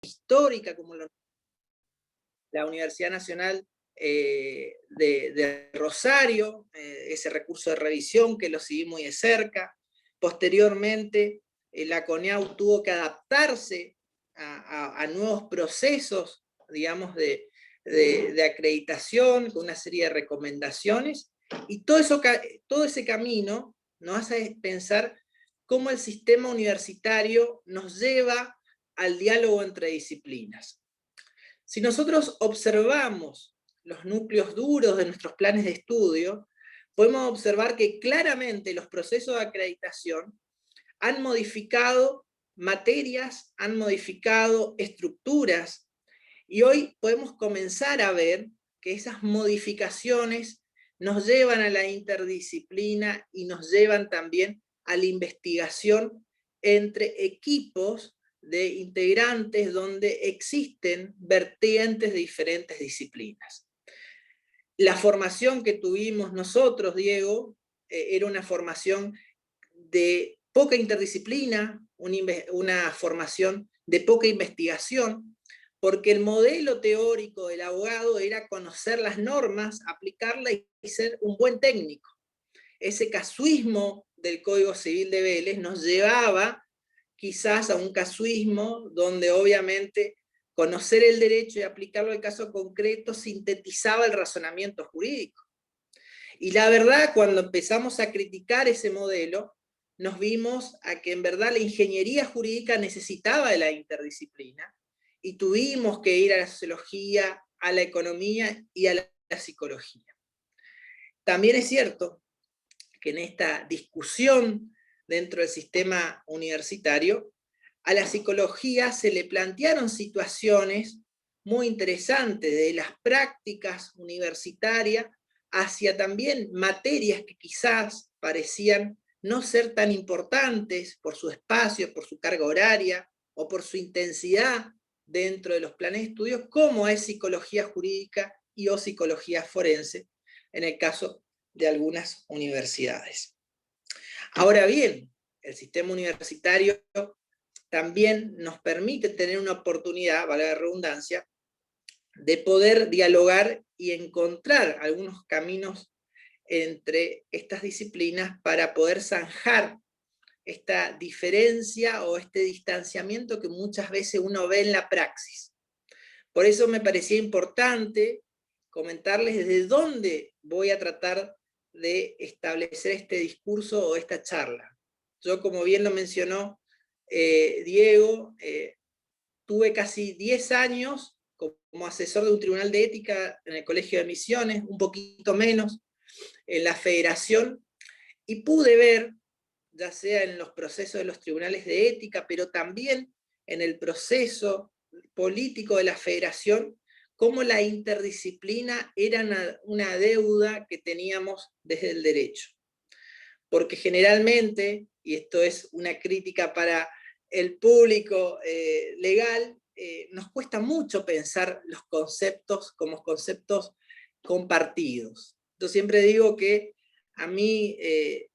histórica como la Universidad Nacional de Rosario, ese recurso de revisión que lo seguí muy de cerca. Posteriormente, la CONEAU tuvo que adaptarse a nuevos procesos, digamos, de acreditación, con una serie de recomendaciones, y todo ese camino nos hace pensar cómo el sistema universitario nos lleva al diálogo entre disciplinas. Si nosotros observamos los núcleos duros de nuestros planes de estudio, podemos observar que claramente los procesos de acreditación han modificado materias, han modificado estructuras, y hoy podemos comenzar a ver que esas modificaciones nos llevan a la interdisciplina y nos llevan también a la investigación entre equipos de integrantes donde existen vertientes de diferentes disciplinas. La formación que tuvimos nosotros, Diego, era una formación de poca interdisciplina, una formación de poca investigación, porque el modelo teórico del abogado era conocer las normas, aplicarlas y ser un buen técnico. Ese casuismo del Código Civil de Vélez nos llevaba quizás a un casuismo donde obviamente conocer el derecho y aplicarlo al caso concreto sintetizaba el razonamiento jurídico. Y la verdad, cuando empezamos a criticar ese modelo, nos vimos a que en verdad la ingeniería jurídica necesitaba de la interdisciplina, y tuvimos que ir a la sociología, a la economía y a la psicología. También es cierto que en esta discusión dentro del sistema universitario, a la psicología se le plantearon situaciones muy interesantes de las prácticas universitarias hacia también materias que quizás parecían no ser tan importantes por su espacio, por su carga horaria o por su intensidad dentro de los planes de estudios, como es psicología jurídica y o psicología forense, en el caso de algunas universidades. Ahora bien, el sistema universitario también nos permite tener una oportunidad, valga la redundancia, de poder dialogar y encontrar algunos caminos entre estas disciplinas para poder zanjar esta diferencia o este distanciamiento que muchas veces uno ve en la praxis. Por eso me parecía importante comentarles desde dónde voy a tratar de establecer este discurso o esta charla. Yo, como bien lo mencionó Diego, tuve casi 10 años como asesor de un tribunal de ética en el Colegio de Misiones, un poquito menos, en la federación, y pude ver, ya sea en los procesos de los tribunales de ética, pero también en el proceso político de la federación, cómo la interdisciplina era una deuda que teníamos desde el derecho. Porque generalmente, y esto es una crítica para el público legal, nos cuesta mucho pensar los conceptos como conceptos compartidos. Yo siempre digo que a mí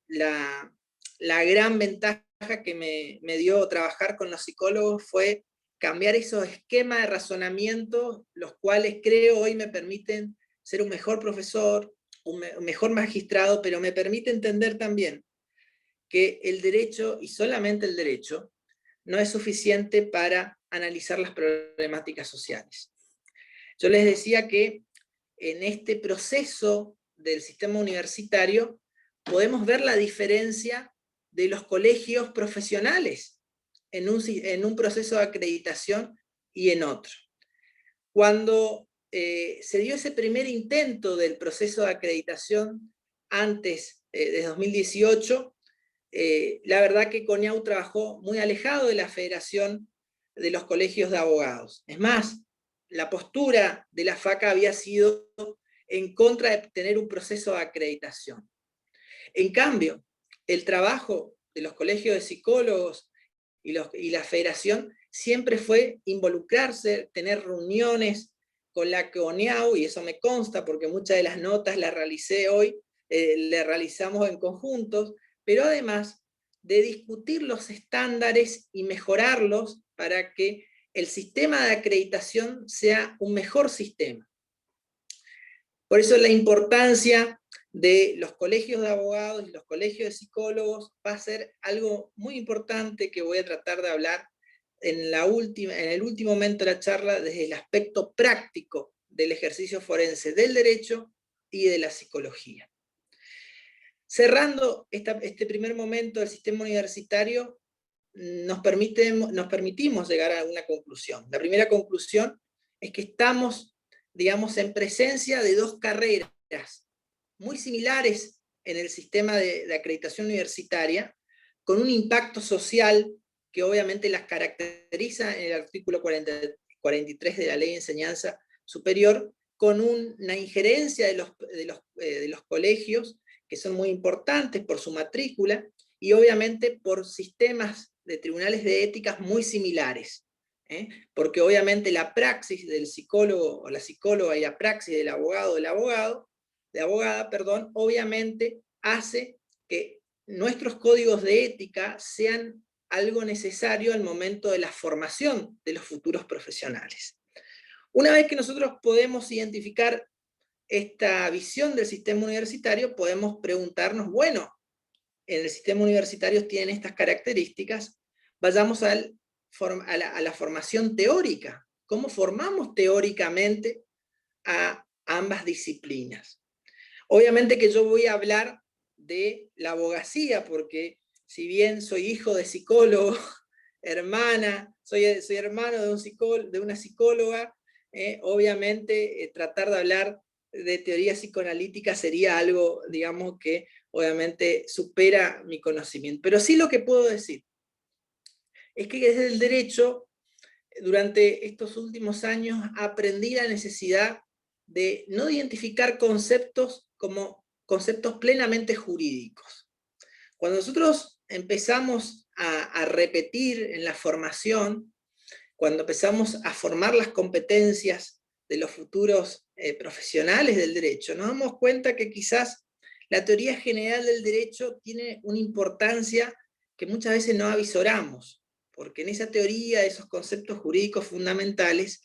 la gran ventaja que me dio trabajar con los psicólogos fue cambiar esos esquemas de razonamiento, los cuales creo hoy me permiten ser un mejor profesor, un mejor magistrado, pero me permite entender también que el derecho, y solamente el derecho, no es suficiente para analizar las problemáticas sociales. Yo les decía que en este proceso del sistema universitario podemos ver la diferencia de los colegios profesionales en un proceso de acreditación y en otro. Cuando se dio ese primer intento del proceso de acreditación antes de 2018, la verdad que CONEAU trabajó muy alejado de la Federación de los Colegios de Abogados. Es más, la postura de la FACA había sido en contra de tener un proceso de acreditación. En cambio, el trabajo de los colegios de psicólogos y la federación siempre fue involucrarse, tener reuniones con la CONEAU, y eso me consta porque muchas de las notas las realicé hoy, las realizamos en conjuntos, pero además de discutir los estándares y mejorarlos para que el sistema de acreditación sea un mejor sistema. Por eso la importancia de los colegios de abogados y los colegios de psicólogos va a ser algo muy importante que voy a tratar de hablar en el último momento de la charla desde el aspecto práctico del ejercicio forense del derecho y de la psicología. Cerrando este primer momento del sistema universitario, nos permitimos llegar a una conclusión. La primera conclusión es que estamos, digamos, en presencia de dos carreras muy similares en el sistema de acreditación universitaria, con un impacto social que obviamente las caracteriza en el artículo 43 de la Ley de Enseñanza Superior, con una injerencia de los colegios, que son muy importantes por su matrícula, y obviamente por sistemas de tribunales de éticas muy similares, porque obviamente la praxis del psicólogo o la psicóloga y la praxis del abogado o de abogada, perdón, obviamente hace que nuestros códigos de ética sean algo necesario al momento de la formación de los futuros profesionales. Una vez que nosotros podemos identificar esta visión del sistema universitario, podemos preguntarnos, bueno, en el sistema universitario tienen estas características, vayamos a la formación teórica. ¿Cómo formamos teóricamente a ambas disciplinas? Obviamente que yo voy a hablar de la abogacía, porque si bien soy hijo de psicólogo, soy hermano de una psicóloga, obviamente tratar de hablar de teoría psicoanalítica sería algo, digamos, que obviamente supera mi conocimiento. Pero sí lo que puedo decir es que desde el derecho, durante estos últimos años, aprendí la necesidad de no identificar conceptos como conceptos plenamente jurídicos. Cuando nosotros empezamos a repetir en la formación, cuando empezamos a formar las competencias de los futuros profesionales del derecho, nos damos cuenta que quizás la teoría general del derecho tiene una importancia que muchas veces no avisoramos, porque en esa teoría, esos conceptos jurídicos fundamentales,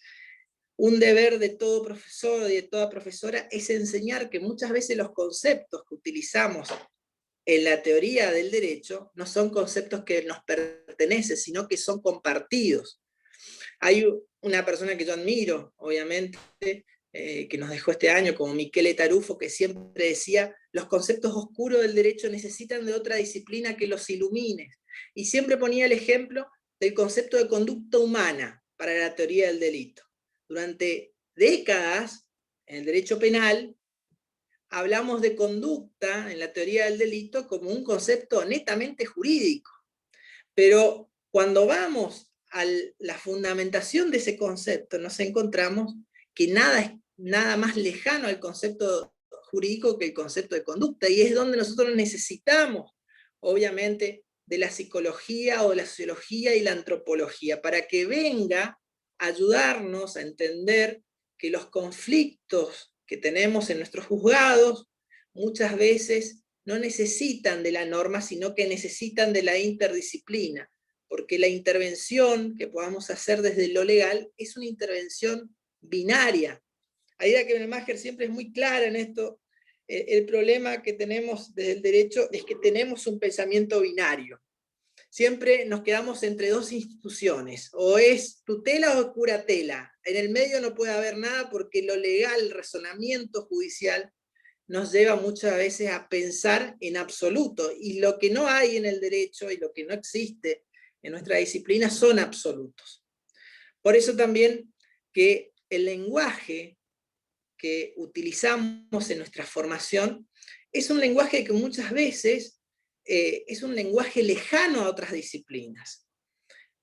un deber de todo profesor y de toda profesora es enseñar que muchas veces los conceptos que utilizamos en la teoría del derecho no son conceptos que nos pertenecen, sino que son compartidos. Hay una persona que yo admiro, obviamente, que nos dejó este año, como Michele Tarufo, que siempre decía, los conceptos oscuros del derecho necesitan de otra disciplina que los ilumine. Y siempre ponía el ejemplo del concepto de conducta humana para la teoría del delito. Durante décadas, en el derecho penal, hablamos de conducta en la teoría del delito como un concepto netamente jurídico. Pero cuando vamos a la fundamentación de ese concepto, nos encontramos que nada es nada más lejano al concepto jurídico que el concepto de conducta, y es donde nosotros necesitamos, obviamente, de la psicología o de la sociología y la antropología, para que venga a ayudarnos a entender que los conflictos que tenemos en nuestros juzgados muchas veces no necesitan de la norma, sino que necesitan de la interdisciplina, porque la intervención que podamos hacer desde lo legal es una intervención binaria. Aida Kepelmacher siempre es muy clara en esto. El problema que tenemos desde el derecho es que tenemos un pensamiento binario. Siempre nos quedamos entre dos instituciones, o es tutela o curatela. En el medio no puede haber nada porque lo legal, el razonamiento judicial, nos lleva muchas veces a pensar en absoluto, y lo que no hay en el derecho y lo que no existe en nuestra disciplina son absolutos. Por eso también que el lenguaje que utilizamos en nuestra formación es un lenguaje que muchas veces es un lenguaje lejano a otras disciplinas.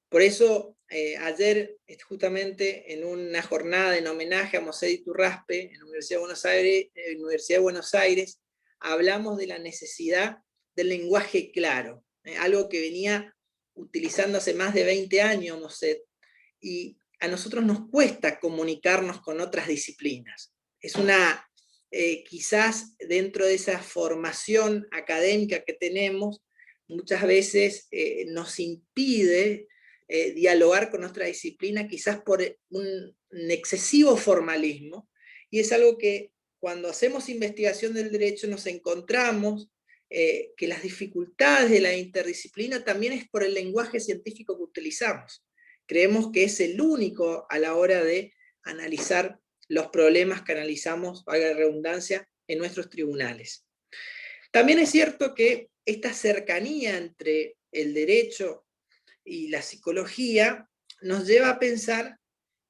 Por eso, ayer, justamente en una jornada en homenaje a Mosè Iturraspe, en la Universidad de Buenos Aires, hablamos de la necesidad del lenguaje claro, algo que venía utilizando hace más de 20 años Mosè, y a nosotros nos cuesta comunicarnos con otras disciplinas. Es quizás dentro de esa formación académica que tenemos, muchas veces nos impide dialogar con nuestra disciplina, quizás por un excesivo formalismo, y es algo que cuando hacemos investigación del derecho nos encontramos que las dificultades de la interdisciplina también es por el lenguaje científico que utilizamos. Creemos que es el único a la hora de analizar los problemas que analizamos, valga la redundancia, en nuestros tribunales. También es cierto que esta cercanía entre el derecho y la psicología nos lleva a pensar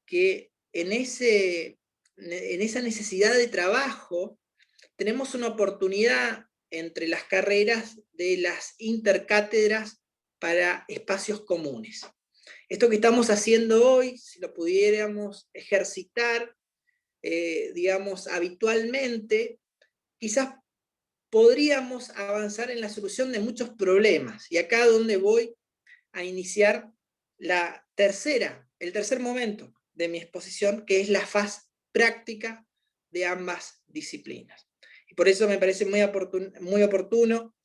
que en esa necesidad de trabajo tenemos una oportunidad entre las carreras de las intercátedras para espacios comunes. Esto que estamos haciendo hoy, si lo pudiéramos ejercitar, digamos, habitualmente, quizás podríamos avanzar en la solución de muchos problemas. Y acá es donde voy a iniciar el tercer momento de mi exposición, que es la fase práctica de ambas disciplinas. Y por eso me parece muy oportuno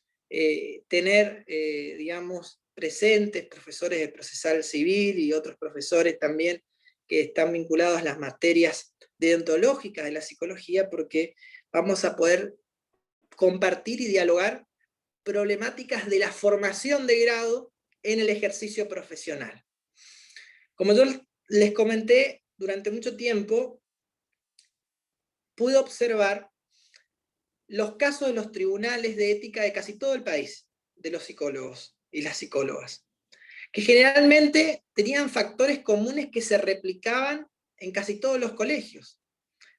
tener, digamos, presentes profesores de procesal civil y otros profesores también que están vinculados a las materias deontológicas de la psicología, porque vamos a poder compartir y dialogar problemáticas de la formación de grado en el ejercicio profesional. Como yo les comenté, durante mucho tiempo pude observar los casos de los tribunales de ética de casi todo el país, de los psicólogos y las psicólogas, que generalmente tenían factores comunes que se replicaban en casi todos los colegios.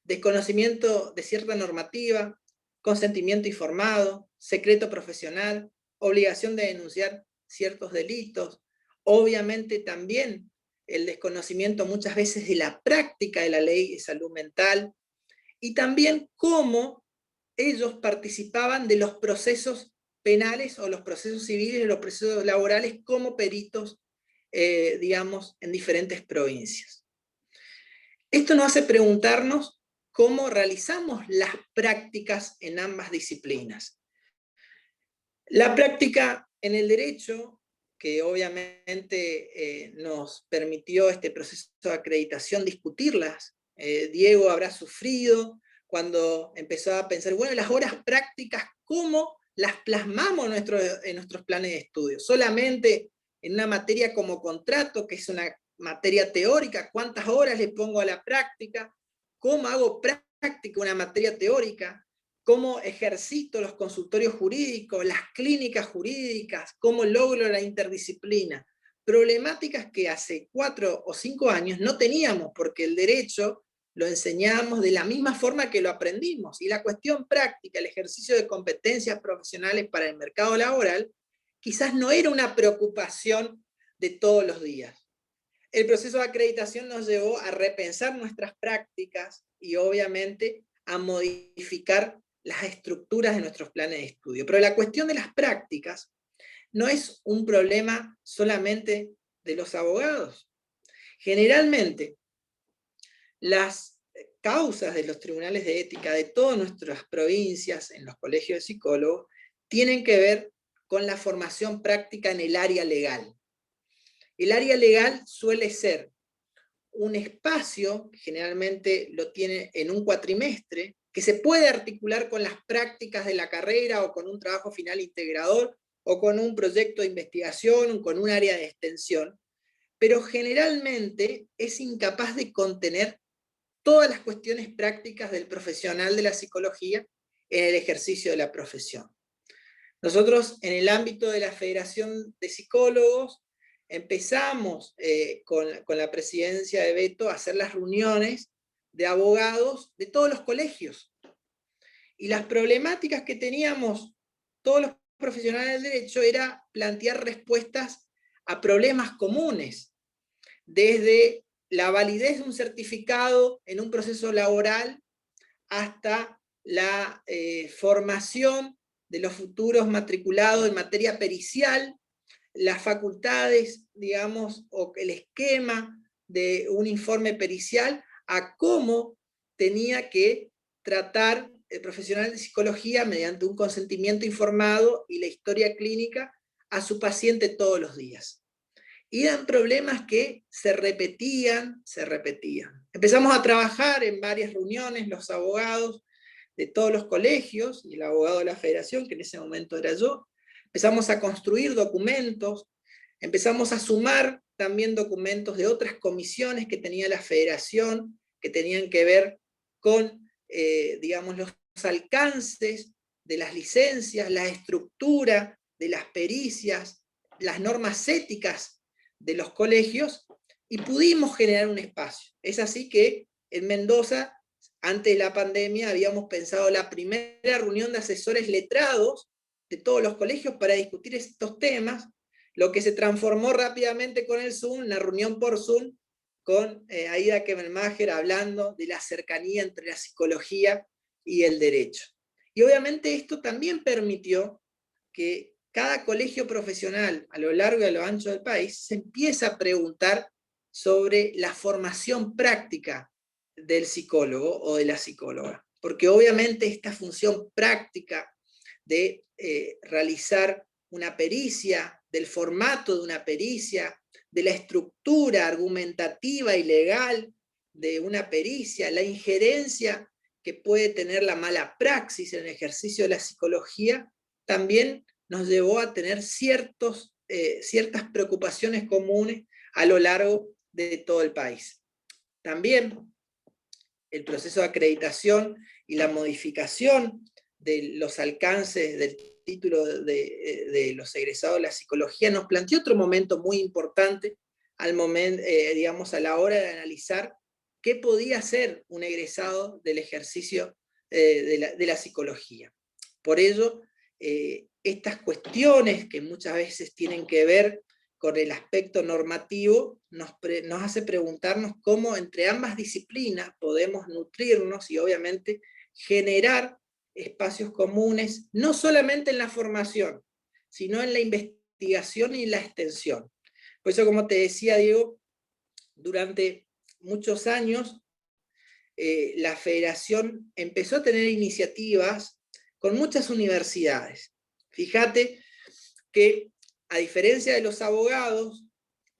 Desconocimiento de cierta normativa, consentimiento informado, secreto profesional, obligación de denunciar ciertos delitos, obviamente también el desconocimiento muchas veces de la práctica de la ley de salud mental, y también cómo ellos participaban de los procesos penales o los procesos civiles, los procesos laborales como peritos, digamos, en diferentes provincias. Esto nos hace preguntarnos cómo realizamos las prácticas en ambas disciplinas. La práctica en el derecho, que obviamente nos permitió este proceso de acreditación discutirlas, Diego habrá sufrido cuando empezó a pensar, bueno, las horas prácticas, ¿cómo las plasmamos en nuestros planes de estudio? Solamente en una materia como contrato, que es una materia teórica, ¿cuántas horas le pongo a la práctica? ¿Cómo hago práctica una materia teórica? ¿Cómo ejercito los consultorios jurídicos, las clínicas jurídicas? ¿Cómo logro la interdisciplina? Problemáticas que hace 4 o 5 años no teníamos, porque el derecho lo enseñábamos de la misma forma que lo aprendimos, y la cuestión práctica, el ejercicio de competencias profesionales para el mercado laboral, quizás no era una preocupación de todos los días. El proceso de acreditación nos llevó a repensar nuestras prácticas y obviamente a modificar las estructuras de nuestros planes de estudio. Pero la cuestión de las prácticas no es un problema solamente de los abogados. Generalmente, las causas de los tribunales de ética de todas nuestras provincias, en los colegios de psicólogos, tienen que ver con la formación práctica en el área legal. El área legal suele ser un espacio, generalmente lo tiene en un cuatrimestre, que se puede articular con las prácticas de la carrera o con un trabajo final integrador o con un proyecto de investigación o con un área de extensión, pero generalmente es incapaz de contener todas las cuestiones prácticas del profesional de la psicología en el ejercicio de la profesión. Nosotros, en el ámbito de la Federación de Psicólogos, empezamos con la presidencia de Beto a hacer las reuniones de abogados de todos los colegios. Y las problemáticas que teníamos todos los profesionales del derecho era plantear respuestas a problemas comunes, desde la validez de un certificado en un proceso laboral hasta la formación de los futuros matriculados en materia pericial, las facultades, digamos, o el esquema de un informe pericial, a cómo tenía que tratar el profesional de psicología mediante un consentimiento informado y la historia clínica a su paciente todos los días. Y eran problemas que se repetían. Empezamos a trabajar en varias reuniones, los abogados de todos los colegios, y el abogado de la federación, que en ese momento era yo. Empezamos a construir documentos, empezamos a sumar también documentos de otras comisiones que tenía la federación, que tenían que ver con, digamos, los alcances de las licencias, la estructura de las pericias, las normas éticas de los colegios, y pudimos generar un espacio. Es así que en Mendoza, antes de la pandemia, habíamos pensado la primera reunión de asesores letrados de todos los colegios para discutir estos temas, lo que se transformó rápidamente con el Zoom, una reunión por Zoom, con Aida Kemmelmacher hablando de la cercanía entre la psicología y el derecho. Y obviamente esto también permitió que cada colegio profesional a lo largo y a lo ancho del país se empiece a preguntar sobre la formación práctica del psicólogo o de la psicóloga. Porque obviamente esta función práctica de realizar una pericia, del formato de una pericia, de la estructura argumentativa y legal de una pericia, la injerencia que puede tener la mala praxis en el ejercicio de la psicología, también nos llevó a tener ciertas preocupaciones comunes a lo largo de todo el país. También el proceso de acreditación y la modificación de los alcances del título de los egresados de la psicología nos planteó otro momento muy importante digamos, a la hora de analizar qué podía hacer un egresado del ejercicio de la psicología. Por ello, estas cuestiones que muchas veces tienen que ver con el aspecto normativo, nos hace preguntarnos cómo entre ambas disciplinas podemos nutrirnos y obviamente generar espacios comunes, no solamente en la formación, sino en la investigación y la extensión. Por eso, como te decía, Diego, durante muchos años la federación empezó a tener iniciativas con muchas universidades. Fíjate que, a diferencia de los abogados,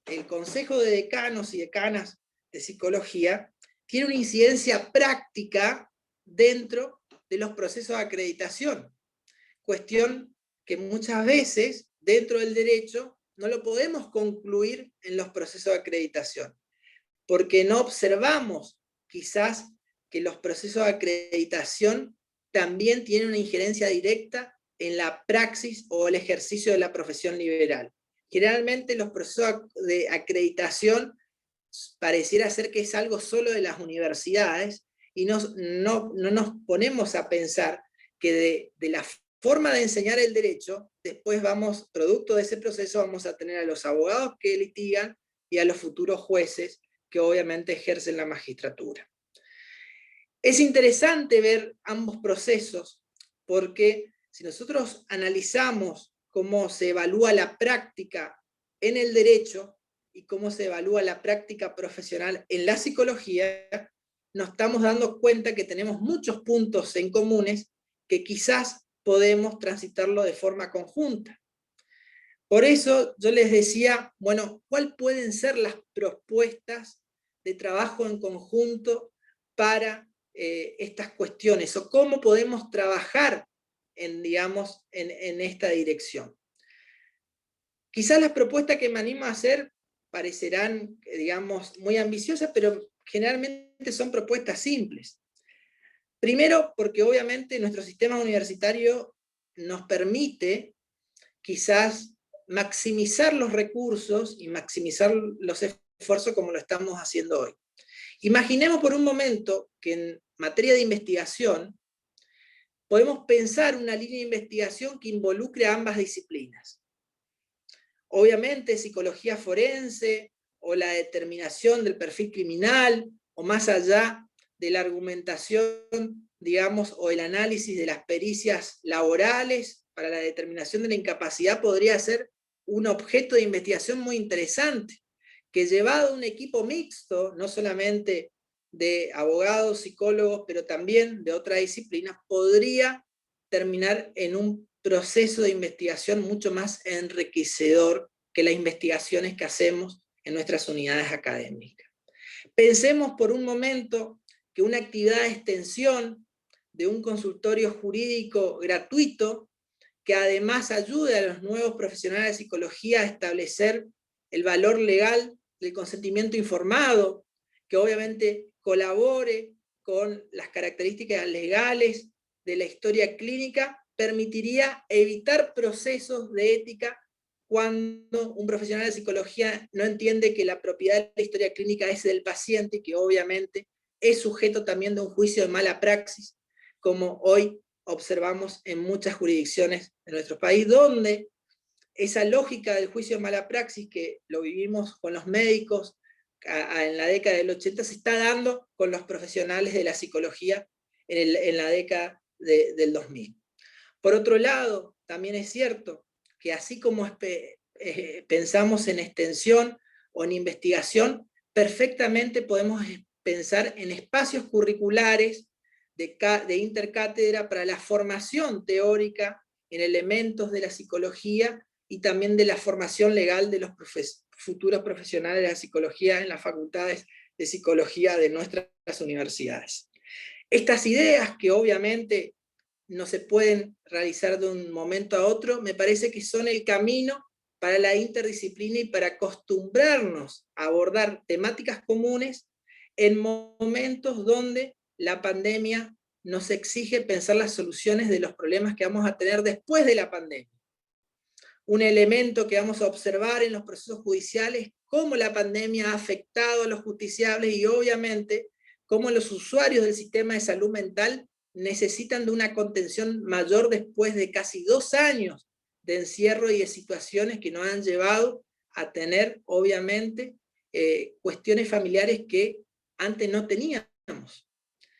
el Consejo de Decanos y Decanas de Psicología tiene una incidencia práctica dentro de los procesos de acreditación, cuestión que muchas veces dentro del derecho no lo podemos concluir en los procesos de acreditación, porque no observamos quizás que los procesos de acreditación también tienen una injerencia directa en la praxis o el ejercicio de la profesión liberal. Generalmente los procesos de acreditación pareciera ser que es algo solo de las universidades, y no nos ponemos a pensar que de la forma de enseñar el derecho, después vamos, producto de ese proceso, vamos a tener a los abogados que litigan y a los futuros jueces que obviamente ejercen la magistratura. Es interesante ver ambos procesos, porque si nosotros analizamos cómo se evalúa la práctica en el derecho y cómo se evalúa la práctica profesional en la psicología, nos estamos dando cuenta que tenemos muchos puntos en comunes que quizás podemos transitarlo de forma conjunta. Por eso yo les decía, bueno, ¿cuáles pueden ser las propuestas de trabajo en conjunto para estas cuestiones? ¿O cómo podemos trabajar digamos, en esta dirección? Quizás las propuestas que me animo a hacer parecerán, digamos, muy ambiciosas, pero generalmente son propuestas simples. Primero, porque obviamente nuestro sistema universitario nos permite quizás maximizar los recursos y maximizar los esfuerzos como lo estamos haciendo hoy. Imaginemos por un momento que en materia de investigación podemos pensar una línea de investigación que involucre a ambas disciplinas. Obviamente psicología forense o la determinación del perfil criminal, o más allá de la argumentación, digamos, o el análisis de las pericias laborales para la determinación de la incapacidad, podría ser un objeto de investigación muy interesante, que llevado a un equipo mixto, no solamente de abogados, psicólogos, pero también de otras disciplinas, podría terminar en un proceso de investigación mucho más enriquecedor que las investigaciones que hacemos en nuestras unidades académicas. Pensemos por un momento que una actividad de extensión de un consultorio jurídico gratuito, que además ayude a los nuevos profesionales de psicología a establecer el valor legal del consentimiento informado, que obviamente colabore con las características legales de la historia clínica, permitiría evitar procesos de ética cuando un profesional de psicología no entiende que la propiedad de la historia clínica es del paciente y que obviamente es sujeto también de un juicio de mala praxis, como hoy observamos en muchas jurisdicciones de nuestro país, donde esa lógica del juicio de mala praxis, que lo vivimos con los médicos en la década del 80, se está dando con los profesionales de la psicología en la década del 2000. Por otro lado, también es cierto que así como pensamos en extensión o en investigación, perfectamente podemos pensar en espacios curriculares de intercátedra para la formación teórica en elementos de la psicología y también de la formación legal de los futuros profesionales de la psicología en las facultades de psicología de nuestras universidades. Estas ideas, que obviamente no se pueden realizar de un momento a otro, me parece que son el camino para la interdisciplina y para acostumbrarnos a abordar temáticas comunes en momentos donde la pandemia nos exige pensar las soluciones de los problemas que vamos a tener después de la pandemia. Un elemento que vamos a observar en los procesos judiciales, cómo la pandemia ha afectado a los justiciables y obviamente cómo los usuarios del sistema de salud mental necesitan de una contención mayor después de casi 2 años de encierro y de situaciones que nos han llevado a tener, obviamente, cuestiones familiares que antes no teníamos.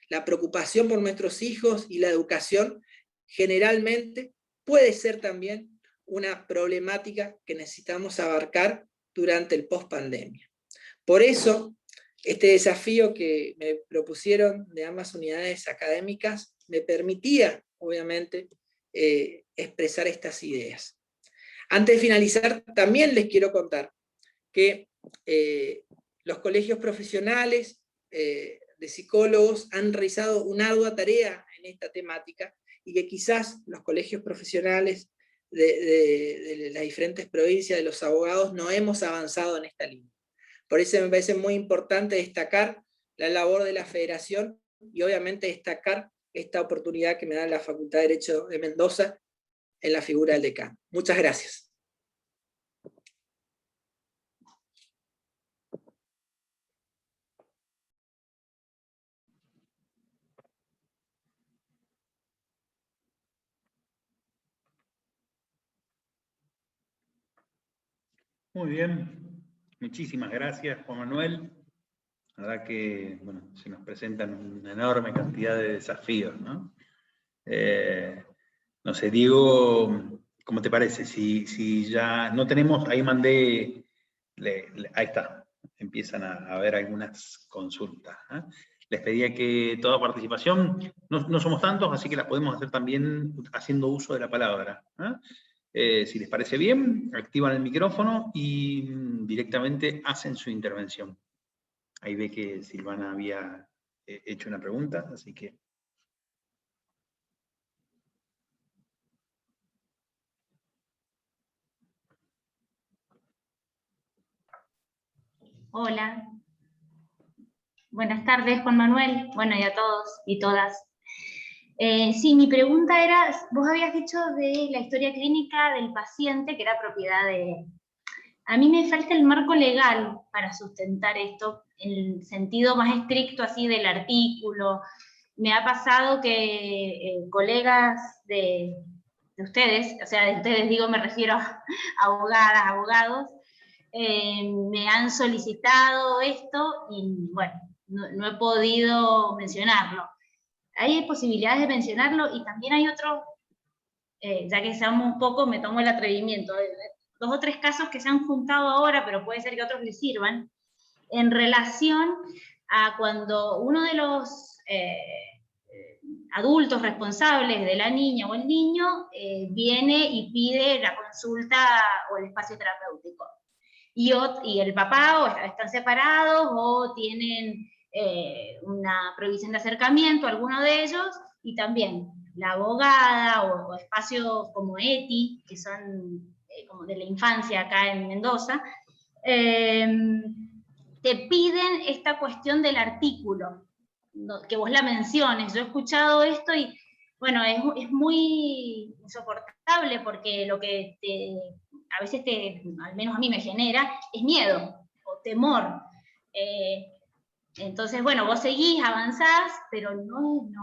La preocupación por nuestros hijos y la educación generalmente puede ser también una problemática que necesitamos abarcar durante el post-pandemia. Por eso, este desafío que me propusieron de ambas unidades académicas me permitía, obviamente, expresar estas ideas. Antes de finalizar, también les quiero contar que los colegios profesionales de psicólogos han realizado una ardua tarea en esta temática y que quizás los colegios profesionales de las diferentes provincias, de los abogados, no hemos avanzado en esta línea. Por eso me parece muy importante destacar la labor de la Federación y obviamente destacar esta oportunidad que me da la Facultad de Derecho de Mendoza en la figura del decano. Muchas gracias. Muy bien, muchísimas gracias, Juan Manuel. La verdad que, bueno, se nos presentan una enorme cantidad de desafíos, ¿no? No sé, Diego, ¿cómo te parece? Si ya no tenemos, ahí mandé, ahí está, empiezan a haber algunas consultas, ¿eh? Les pedía que toda participación, no somos tantos, así que las podemos hacer también haciendo uso de la palabra, ¿eh? Si les parece bien, activan el micrófono y directamente hacen su intervención. Ahí ve que Silvana había hecho una pregunta, así que... Hola. Buenas tardes, Juan Manuel. Bueno, y a todos y todas. Sí, mi pregunta era, vos habías dicho de la historia clínica del paciente, que era propiedad de... A mí me falta el marco legal para sustentar esto, en el sentido más estricto así del artículo. Me ha pasado que colegas de ustedes, o sea, de ustedes digo, me refiero a abogadas, abogados, me han solicitado esto y bueno, no he podido mencionarlo. Hay posibilidades de mencionarlo y también hay otro, ya que seamos un poco, me tomo el atrevimiento, 2 o 3 casos que se han juntado ahora, pero puede ser que a otros les sirvan, en relación a cuando uno de los adultos responsables de la niña o el niño viene y pide la consulta o el espacio terapéutico. Y el papá o están separados o tienen una prohibición de acercamiento, alguno de ellos, y también la abogada o espacios como ETI, que son como de la infancia acá en Mendoza, te piden esta cuestión del artículo, que vos la menciones. Yo he escuchado esto y, bueno, es muy insoportable porque lo que a veces al menos a mí me genera, es miedo o temor. Entonces, bueno, vos seguís, avanzás, pero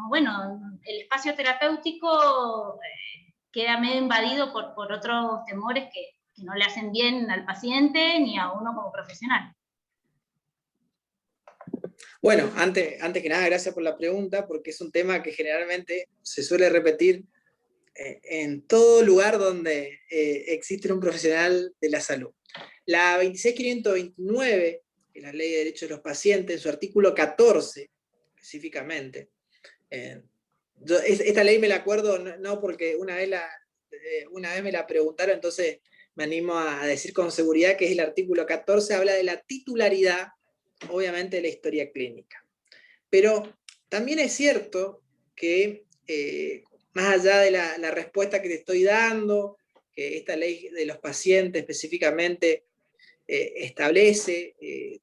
bueno, el espacio terapéutico queda medio invadido por otros temores que no le hacen bien al paciente ni a uno como profesional. Bueno, antes que nada, gracias por la pregunta, porque es un tema que generalmente se suele repetir en todo lugar donde existe un profesional de la salud. La 26529, que es la Ley de Derechos de los Pacientes, en su artículo 14, específicamente, esta ley me la acuerdo no porque una vez me la preguntaron, entonces me animo a decir con seguridad que es el artículo 14, habla de la titularidad, obviamente, de la historia clínica. Pero también es cierto que, más allá de la respuesta que te estoy dando, que esta ley de los pacientes específicamente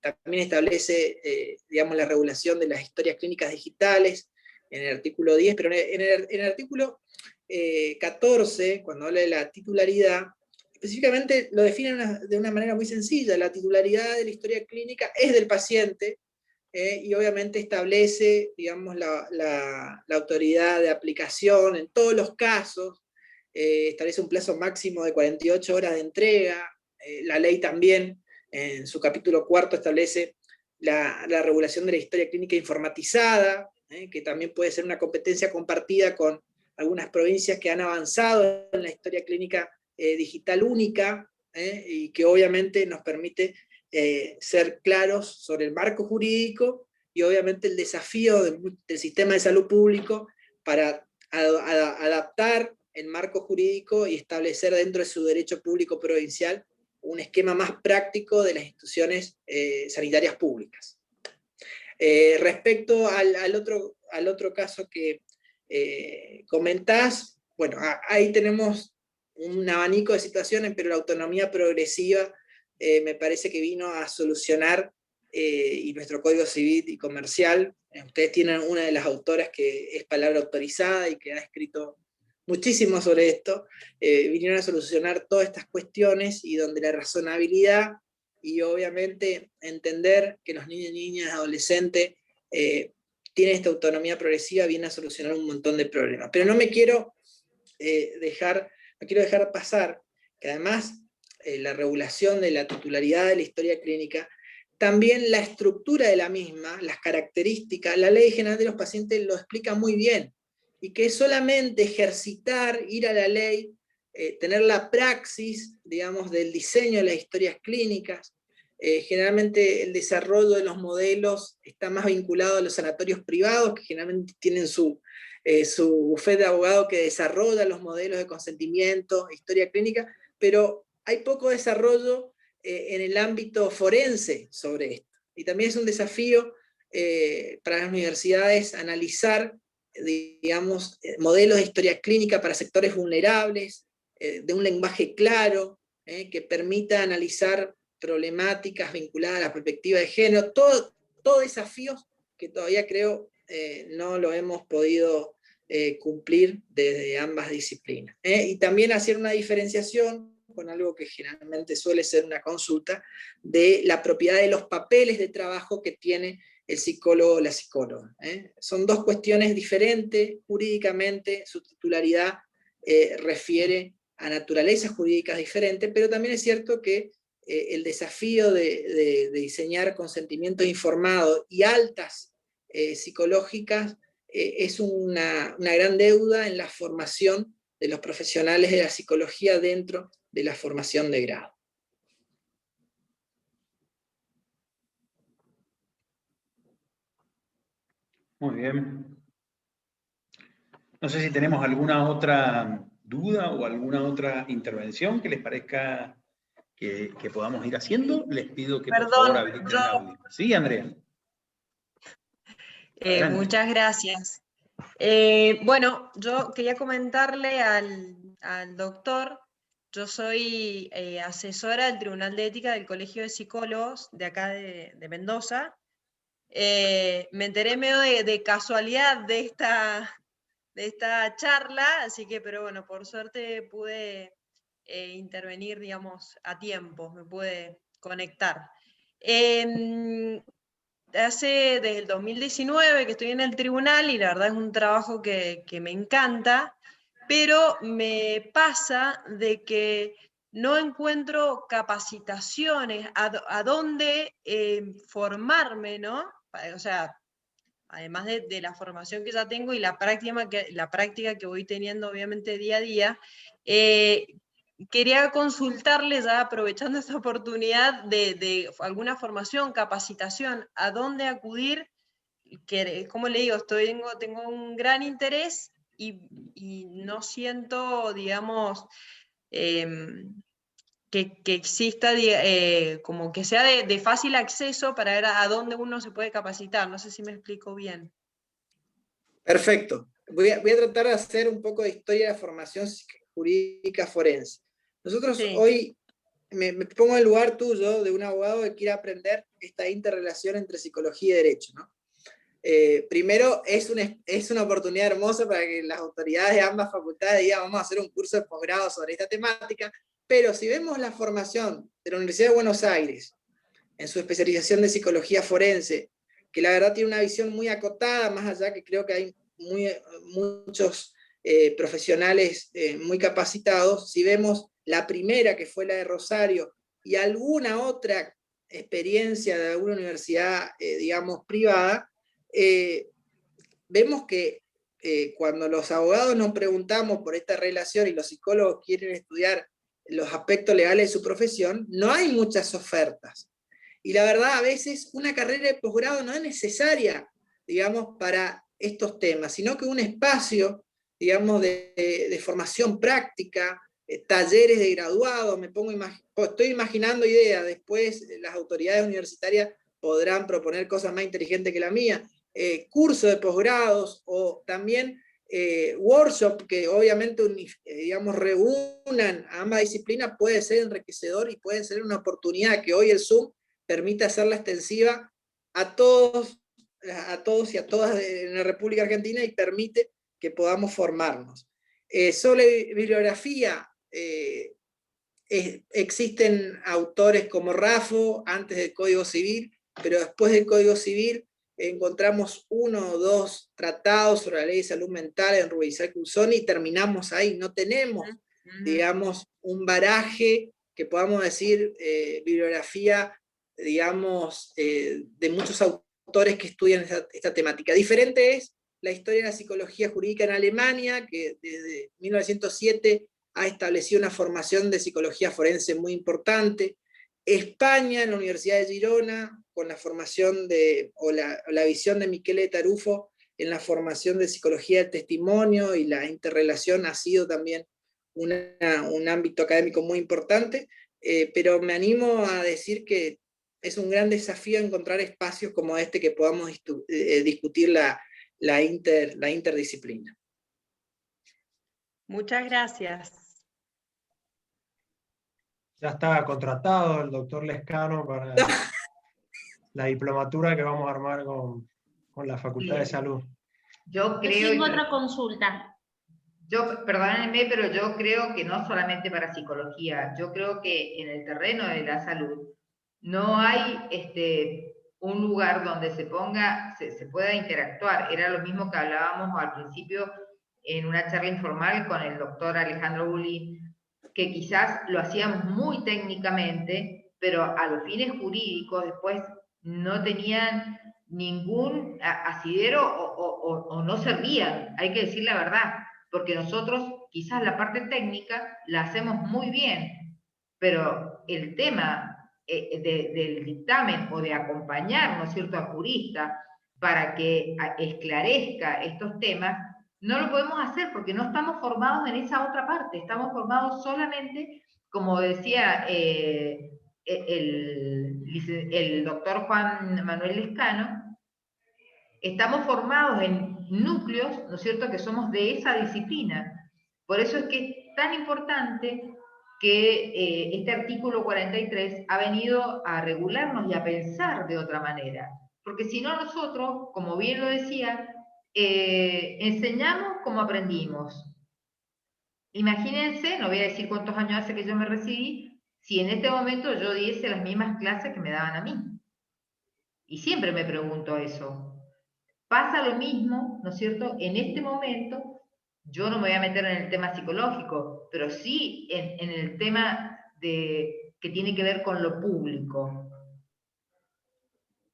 también establece, digamos, la regulación de las historias clínicas digitales en el artículo 10, pero en el artículo 14, cuando habla de la titularidad, específicamente lo define de una manera muy sencilla. La titularidad de la historia clínica es del paciente, y obviamente establece, digamos, la autoridad de aplicación en todos los casos, establece un plazo máximo de 48 horas de entrega. La ley también, en su capítulo 4, establece la regulación de la historia clínica informatizada, que también puede ser una competencia compartida con algunas provincias que han avanzado en la historia clínica digital única, y que obviamente nos permite ser claros sobre el marco jurídico y obviamente el desafío del sistema de salud público para adaptar el marco jurídico y establecer dentro de su derecho público provincial un esquema más práctico de las instituciones sanitarias públicas. Respecto al otro caso que comentás, bueno, ahí tenemos un abanico de situaciones, pero la autonomía progresiva me parece que vino a solucionar, y nuestro Código Civil y Comercial, ustedes tienen una de las autoras que es palabra autorizada y que ha escrito muchísimo sobre esto, vinieron a solucionar todas estas cuestiones, y donde la razonabilidad y obviamente entender que los niños, niñas, adolescentes tienen esta autonomía progresiva, viene a solucionar un montón de problemas. Pero no quiero dejar pasar que además la regulación de la titularidad de la historia clínica, también la estructura de la misma, las características, la Ley General de los Pacientes lo explica muy bien, y que es solamente ejercitar, ir a la ley, tener la praxis, digamos, del diseño de las historias clínicas. Generalmente el desarrollo de los modelos está más vinculado a los sanatorios privados, que generalmente tienen su bufete de abogado que desarrolla los modelos de consentimiento, historia clínica, pero hay poco desarrollo en el ámbito forense sobre esto. Y también es un desafío para las universidades analizar, digamos, modelos de historia clínica para sectores vulnerables, de un lenguaje claro, que permita analizar problemáticas vinculadas a la perspectiva de género, todo desafíos que todavía creo no lo hemos podido cumplir desde ambas disciplinas. Y también hacer una diferenciación con algo que generalmente suele ser una consulta, de la propiedad de los papeles de trabajo que tiene el psicólogo o la psicóloga. Son dos cuestiones diferentes jurídicamente, su titularidad refiere a naturalezas jurídicas diferentes, pero también es cierto que el desafío de diseñar consentimiento informado y altas psicológicas es una gran deuda en la formación de los profesionales de la psicología dentro de la formación de grado. Muy bien. No sé si tenemos alguna otra duda o alguna otra intervención que les parezca que podamos ir haciendo. Les pido que por favor habiliten el audio. Sí, Andrea. Muchas gracias. Bueno, yo quería comentarle al doctor, yo soy asesora del Tribunal de Ética del Colegio de Psicólogos de acá de Mendoza. Me enteré medio de casualidad de esta charla, así que, pero bueno, por suerte pude intervenir, digamos, a tiempo, me pude conectar. Desde el 2019 que estoy en el tribunal y la verdad es un trabajo que me encanta, pero me pasa de que no encuentro capacitaciones a dónde formarme, ¿no? O sea, además de la formación que ya tengo y la práctica que voy teniendo obviamente día a día, quería consultarles, ya aprovechando esta oportunidad de alguna formación, capacitación, a dónde acudir, que como le digo, tengo un gran interés y no siento, digamos, que exista como que sea de fácil acceso para ver a dónde uno se puede capacitar. No sé si me explico bien. Perfecto. Voy a tratar de hacer un poco de historia de la formación jurídica forense. Nosotros hoy, me pongo en el lugar tuyo de un abogado que quiere aprender esta interrelación entre psicología y derecho, ¿no? Primero, es una oportunidad hermosa para que las autoridades de ambas facultades digan, vamos a hacer un curso de posgrado sobre esta temática, pero si vemos la formación de la Universidad de Buenos Aires, en su especialización de psicología forense, que la verdad tiene una visión muy acotada, más allá que creo que hay muchos profesionales muy capacitados. Si vemos la primera, que fue la de Rosario, y alguna otra experiencia de alguna universidad, digamos, privada, vemos que cuando los abogados nos preguntamos por esta relación y los psicólogos quieren estudiar los aspectos legales de su profesión, no hay muchas ofertas. Y la verdad, a veces una carrera de posgrado no es necesaria, digamos, para estos temas, sino que un espacio, digamos, de formación práctica, talleres de graduados, estoy imaginando ideas, después las autoridades universitarias podrán proponer cosas más inteligentes que la mía, cursos de posgrados o también workshop que obviamente digamos, reúnan a ambas disciplinas, puede ser enriquecedor y puede ser una oportunidad que hoy el Zoom permite hacerla extensiva a todos y a todas en la República Argentina y permite que podamos formarnos. Sobre bibliografía, existen autores como Raffo antes del Código Civil, pero después del Código Civil encontramos 1 o 2 tratados sobre la ley de salud mental en Rubizac Usoni y terminamos ahí. No tenemos, digamos, un baraje que podamos decir bibliografía, digamos, de muchos autores que estudian esta temática. Diferente es la historia de la psicología jurídica en Alemania, que desde 1907 ha establecido una formación de psicología forense muy importante. España, en la Universidad de Girona, con la formación o la visión de Michele Tarufo en la formación de psicología del testimonio y la interrelación ha sido también un ámbito académico muy importante, pero me animo a decir que es un gran desafío encontrar espacios como este que podamos discutir la interdisciplina. Muchas gracias. Ya está contratado el doctor Lescano para la diplomatura que vamos a armar con la Facultad de Salud. Yo creo... tengo otra consulta. Perdónenme, pero yo creo que no solamente para psicología, yo creo que en el terreno de la salud no hay un lugar donde se pueda interactuar. Era lo mismo que hablábamos al principio en una charla informal con el doctor Alejandro Bulli, que quizás lo hacíamos muy técnicamente, pero a los fines jurídicos después no tenían ningún asidero o no servían, hay que decir la verdad, porque nosotros quizás la parte técnica la hacemos muy bien, pero el tema del dictamen o de acompañar, ¿no es cierto?, al jurista para que esclarezca estos temas, no lo podemos hacer porque no estamos formados en esa otra parte, estamos formados solamente, como decía el doctor Juan Manuel Lescano, estamos formados en núcleos, ¿no es cierto?, que somos de esa disciplina. Por eso es que es tan importante que este artículo 43 ha venido a regularnos y a pensar de otra manera. Porque si no nosotros, como bien lo decía, enseñamos como aprendimos. Imagínense, no voy a decir cuántos años hace que yo me recibí, si en este momento yo diese las mismas clases que me daban a mí. Y siempre me pregunto eso. Pasa lo mismo, ¿no es cierto? En este momento, yo no me voy a meter en el tema psicológico, pero sí en el tema que tiene que ver con lo público.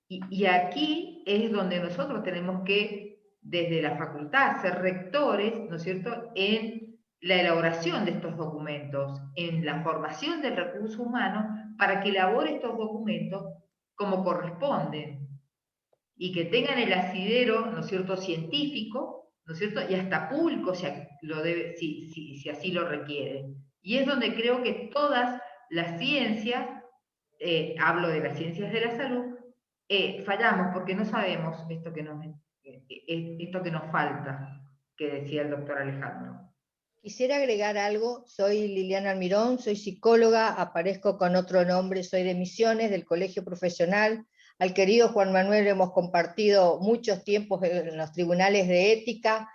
Y aquí es donde nosotros tenemos que, desde la facultad, ser rectores, ¿no es cierto?, en la elaboración de estos documentos, en la formación del recurso humano, para que elabore estos documentos como corresponden, y que tengan el asidero, ¿no es cierto?, científico, ¿no es cierto?, y hasta público si así lo requiere. Y es donde creo que todas las ciencias, hablo de las ciencias de la salud, fallamos porque no sabemos esto que nos falta, que decía el doctor Alejandro. Quisiera agregar algo. Soy Liliana Almirón, soy psicóloga, aparezco con otro nombre, soy de Misiones, del Colegio Profesional. Al querido Juan Manuel hemos compartido muchos tiempos en los tribunales de ética,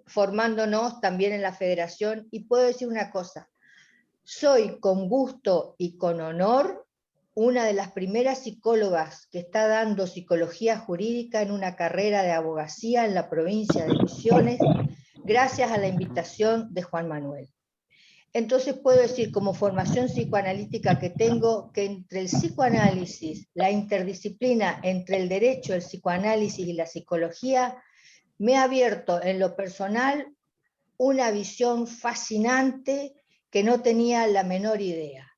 formándonos también en la federación, y puedo decir una cosa, soy con gusto y con honor una de las primeras psicólogas que está dando psicología jurídica en una carrera de abogacía en la provincia de Misiones, gracias a la invitación de Juan Manuel. Entonces puedo decir, como formación psicoanalítica que tengo, que entre el psicoanálisis, la interdisciplina entre el derecho, el psicoanálisis y la psicología, me ha abierto en lo personal una visión fascinante que no tenía la menor idea.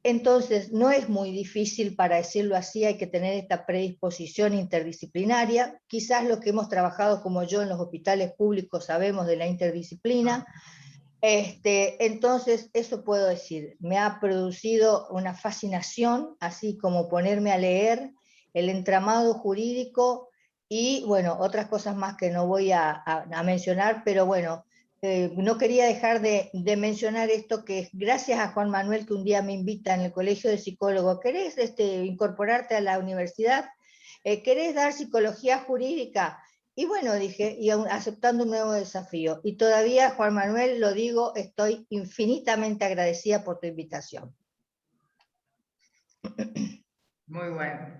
Entonces no es muy difícil, para decirlo así, hay que tener esta predisposición interdisciplinaria. Quizás los que hemos trabajado como yo en los hospitales públicos sabemos de la interdisciplina. Entonces, eso puedo decir, me ha producido una fascinación, así como ponerme a leer el entramado jurídico y, bueno, otras cosas más que no voy a mencionar, pero bueno, no quería dejar de mencionar esto, que es gracias a Juan Manuel, que un día me invita en el Colegio de Psicólogos. ¿Querés incorporarte a la universidad? ¿Querés dar psicología jurídica? Y bueno, dije, y aceptando un nuevo desafío. Y todavía, Juan Manuel, lo digo, estoy infinitamente agradecida por tu invitación. Muy bueno.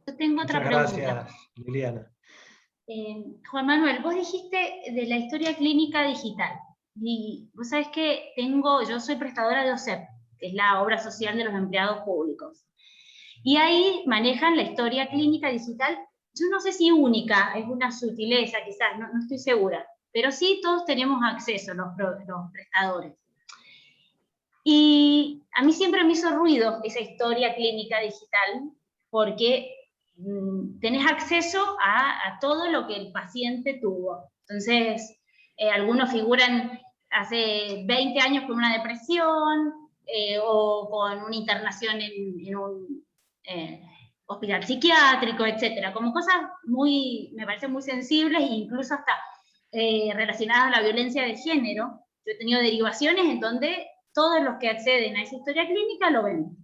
Yo tengo otra Muchas pregunta. gracias, Liliana. Juan Manuel, vos dijiste de la historia clínica digital. Y vos sabés que yo soy prestadora de OSEP, que es la obra social de los empleados públicos. Y ahí manejan la historia clínica digital, yo no sé si única, es una sutileza quizás, no estoy segura, pero sí todos tenemos acceso, los prestadores. Y a mí siempre me hizo ruido esa historia clínica digital, porque tenés acceso a todo lo que el paciente tuvo. Entonces, algunos figuran hace 20 años con una depresión, o con una internación en un hospital psiquiátrico, etcétera, como cosas me parecen muy sensibles e incluso hasta relacionadas a la violencia de género. Yo he tenido derivaciones en donde todos los que acceden a esa historia clínica lo ven.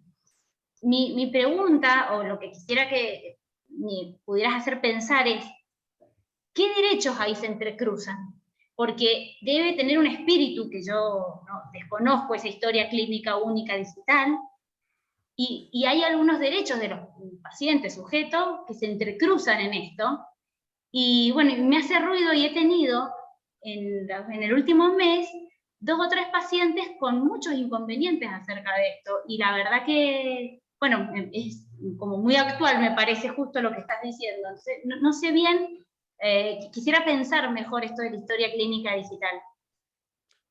Mi pregunta, o lo que quisiera que me pudieras hacer pensar es, ¿qué derechos ahí se entrecruzan? Porque debe tener un espíritu, que yo desconozco esa historia clínica única digital, y hay algunos derechos de los pacientes, sujetos, que se entrecruzan en esto, y bueno, me hace ruido, y he tenido en el último mes 2 o 3 pacientes con muchos inconvenientes acerca de esto, y la verdad que, bueno, es como muy actual, me parece justo lo que estás diciendo. Entonces, no sé bien, quisiera pensar mejor esto de la historia clínica digital.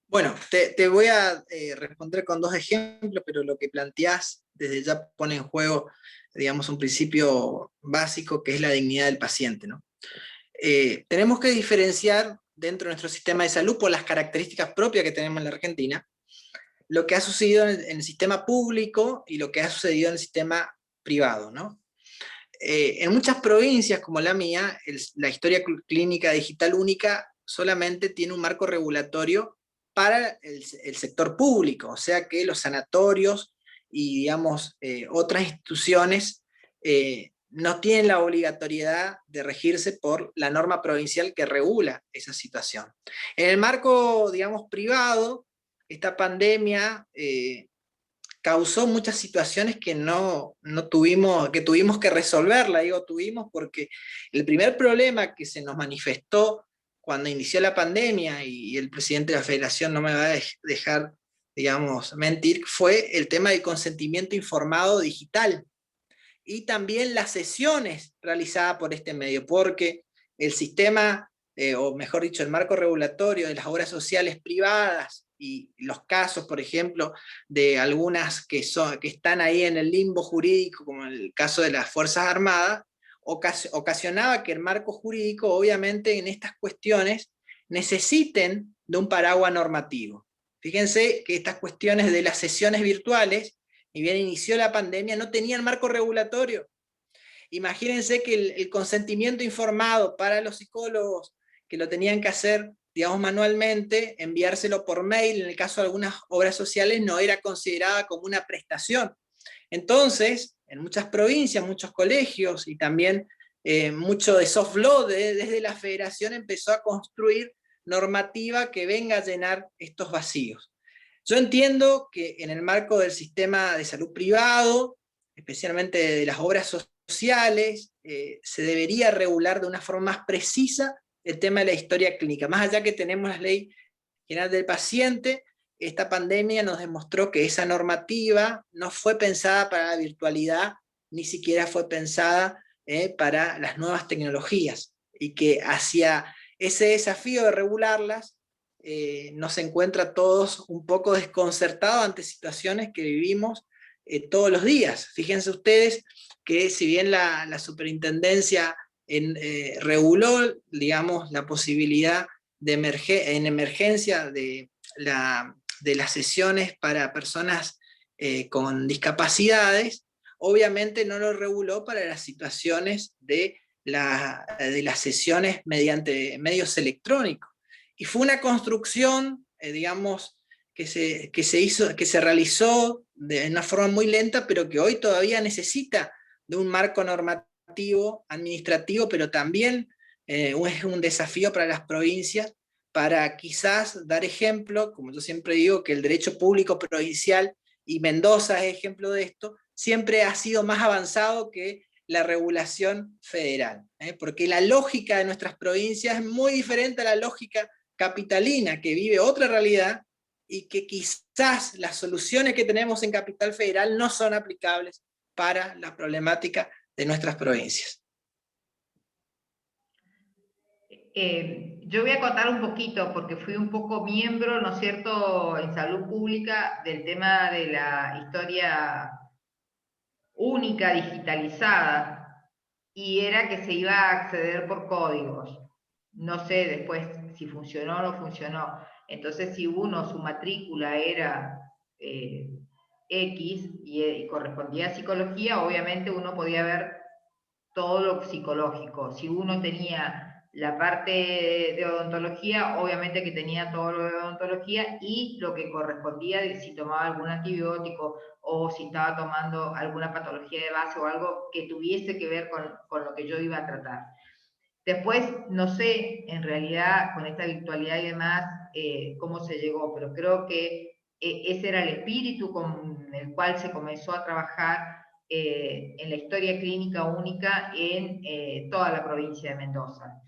Bueno, te voy a responder con 2 ejemplos, pero lo que planteás desde ya pone en juego, digamos, un principio básico que es la dignidad del paciente, ¿no? Tenemos que diferenciar dentro de nuestro sistema de salud, por las características propias que tenemos en la Argentina, lo que ha sucedido en el sistema público y lo que ha sucedido en el sistema privado, ¿no? En muchas provincias como la mía, la historia clínica digital única solamente tiene un marco regulatorio para el sector público, o sea que los sanatorios y, digamos, otras instituciones no tienen la obligatoriedad de regirse por la norma provincial que regula esa situación. En el marco, digamos, privado, esta pandemia causó muchas situaciones que tuvimos que resolverla, digo tuvimos porque el primer problema que se nos manifestó cuando inició la pandemia, y el presidente de la Federación no me va a dejar, digamos, mentir, fue el tema del consentimiento informado digital, y también las sesiones realizadas por este medio, porque el sistema, o mejor dicho, el marco regulatorio de las obras sociales privadas, y los casos, por ejemplo, de algunas que están ahí en el limbo jurídico, como el caso de las Fuerzas Armadas, ocasionaba que el marco jurídico, obviamente, en estas cuestiones, necesiten de un paraguas normativo. Fíjense que estas cuestiones de las sesiones virtuales, ni bien inició la pandemia, no tenían marco regulatorio. Imagínense que el consentimiento informado para los psicólogos, que lo tenían que hacer, digamos, manualmente, enviárselo por mail, en el caso de algunas obras sociales, no era considerada como una prestación. Entonces, en muchas provincias, muchos colegios, y también mucho de soft law desde la Federación empezó a construir normativa que venga a llenar estos vacíos. Yo entiendo que en el marco del sistema de salud privado, especialmente de las obras sociales, se debería regular de una forma más precisa el tema de la historia clínica. Más allá que tenemos la Ley General del Paciente, esta pandemia nos demostró que esa normativa no fue pensada para la virtualidad, ni siquiera fue pensada para las nuevas tecnologías, y que hacia ese desafío de regularlas nos encuentra todos un poco desconcertados ante situaciones que vivimos todos los días. Fíjense ustedes que si bien la superintendencia reguló, digamos, la posibilidad en emergencia de las sesiones para personas con discapacidades, obviamente no lo reguló para las situaciones de las sesiones mediante medios electrónicos. Y fue una construcción, digamos, que se realizó de una forma muy lenta, pero que hoy todavía necesita de un marco normativo, administrativo, pero también es un desafío para las provincias, para quizás dar ejemplo, como yo siempre digo, que el derecho público provincial, y Mendoza es ejemplo de esto, siempre ha sido más avanzado que la regulación federal, porque la lógica de nuestras provincias es muy diferente a la lógica capitalina, que vive otra realidad, y que quizás las soluciones que tenemos en Capital Federal no son aplicables para la problemática de nuestras provincias. Yo voy a contar un poquito, porque fui un poco miembro, ¿no es cierto?, en salud pública, del tema de la historia única digitalizada, y era que se iba a acceder por códigos. No sé después si funcionó o no funcionó. Entonces, si su matrícula era X y correspondía a psicología, obviamente uno podía ver todo lo psicológico. Si uno tenía la parte de odontología, obviamente que tenía todo lo de odontología, y lo que correspondía de si tomaba algún antibiótico o si estaba tomando alguna patología de base o algo que tuviese que ver con lo que yo iba a tratar. Después, no sé, en realidad, con esta virtualidad y demás, cómo se llegó, pero creo que ese era el espíritu con el cual se comenzó a trabajar en la historia clínica única en toda la provincia de Mendoza.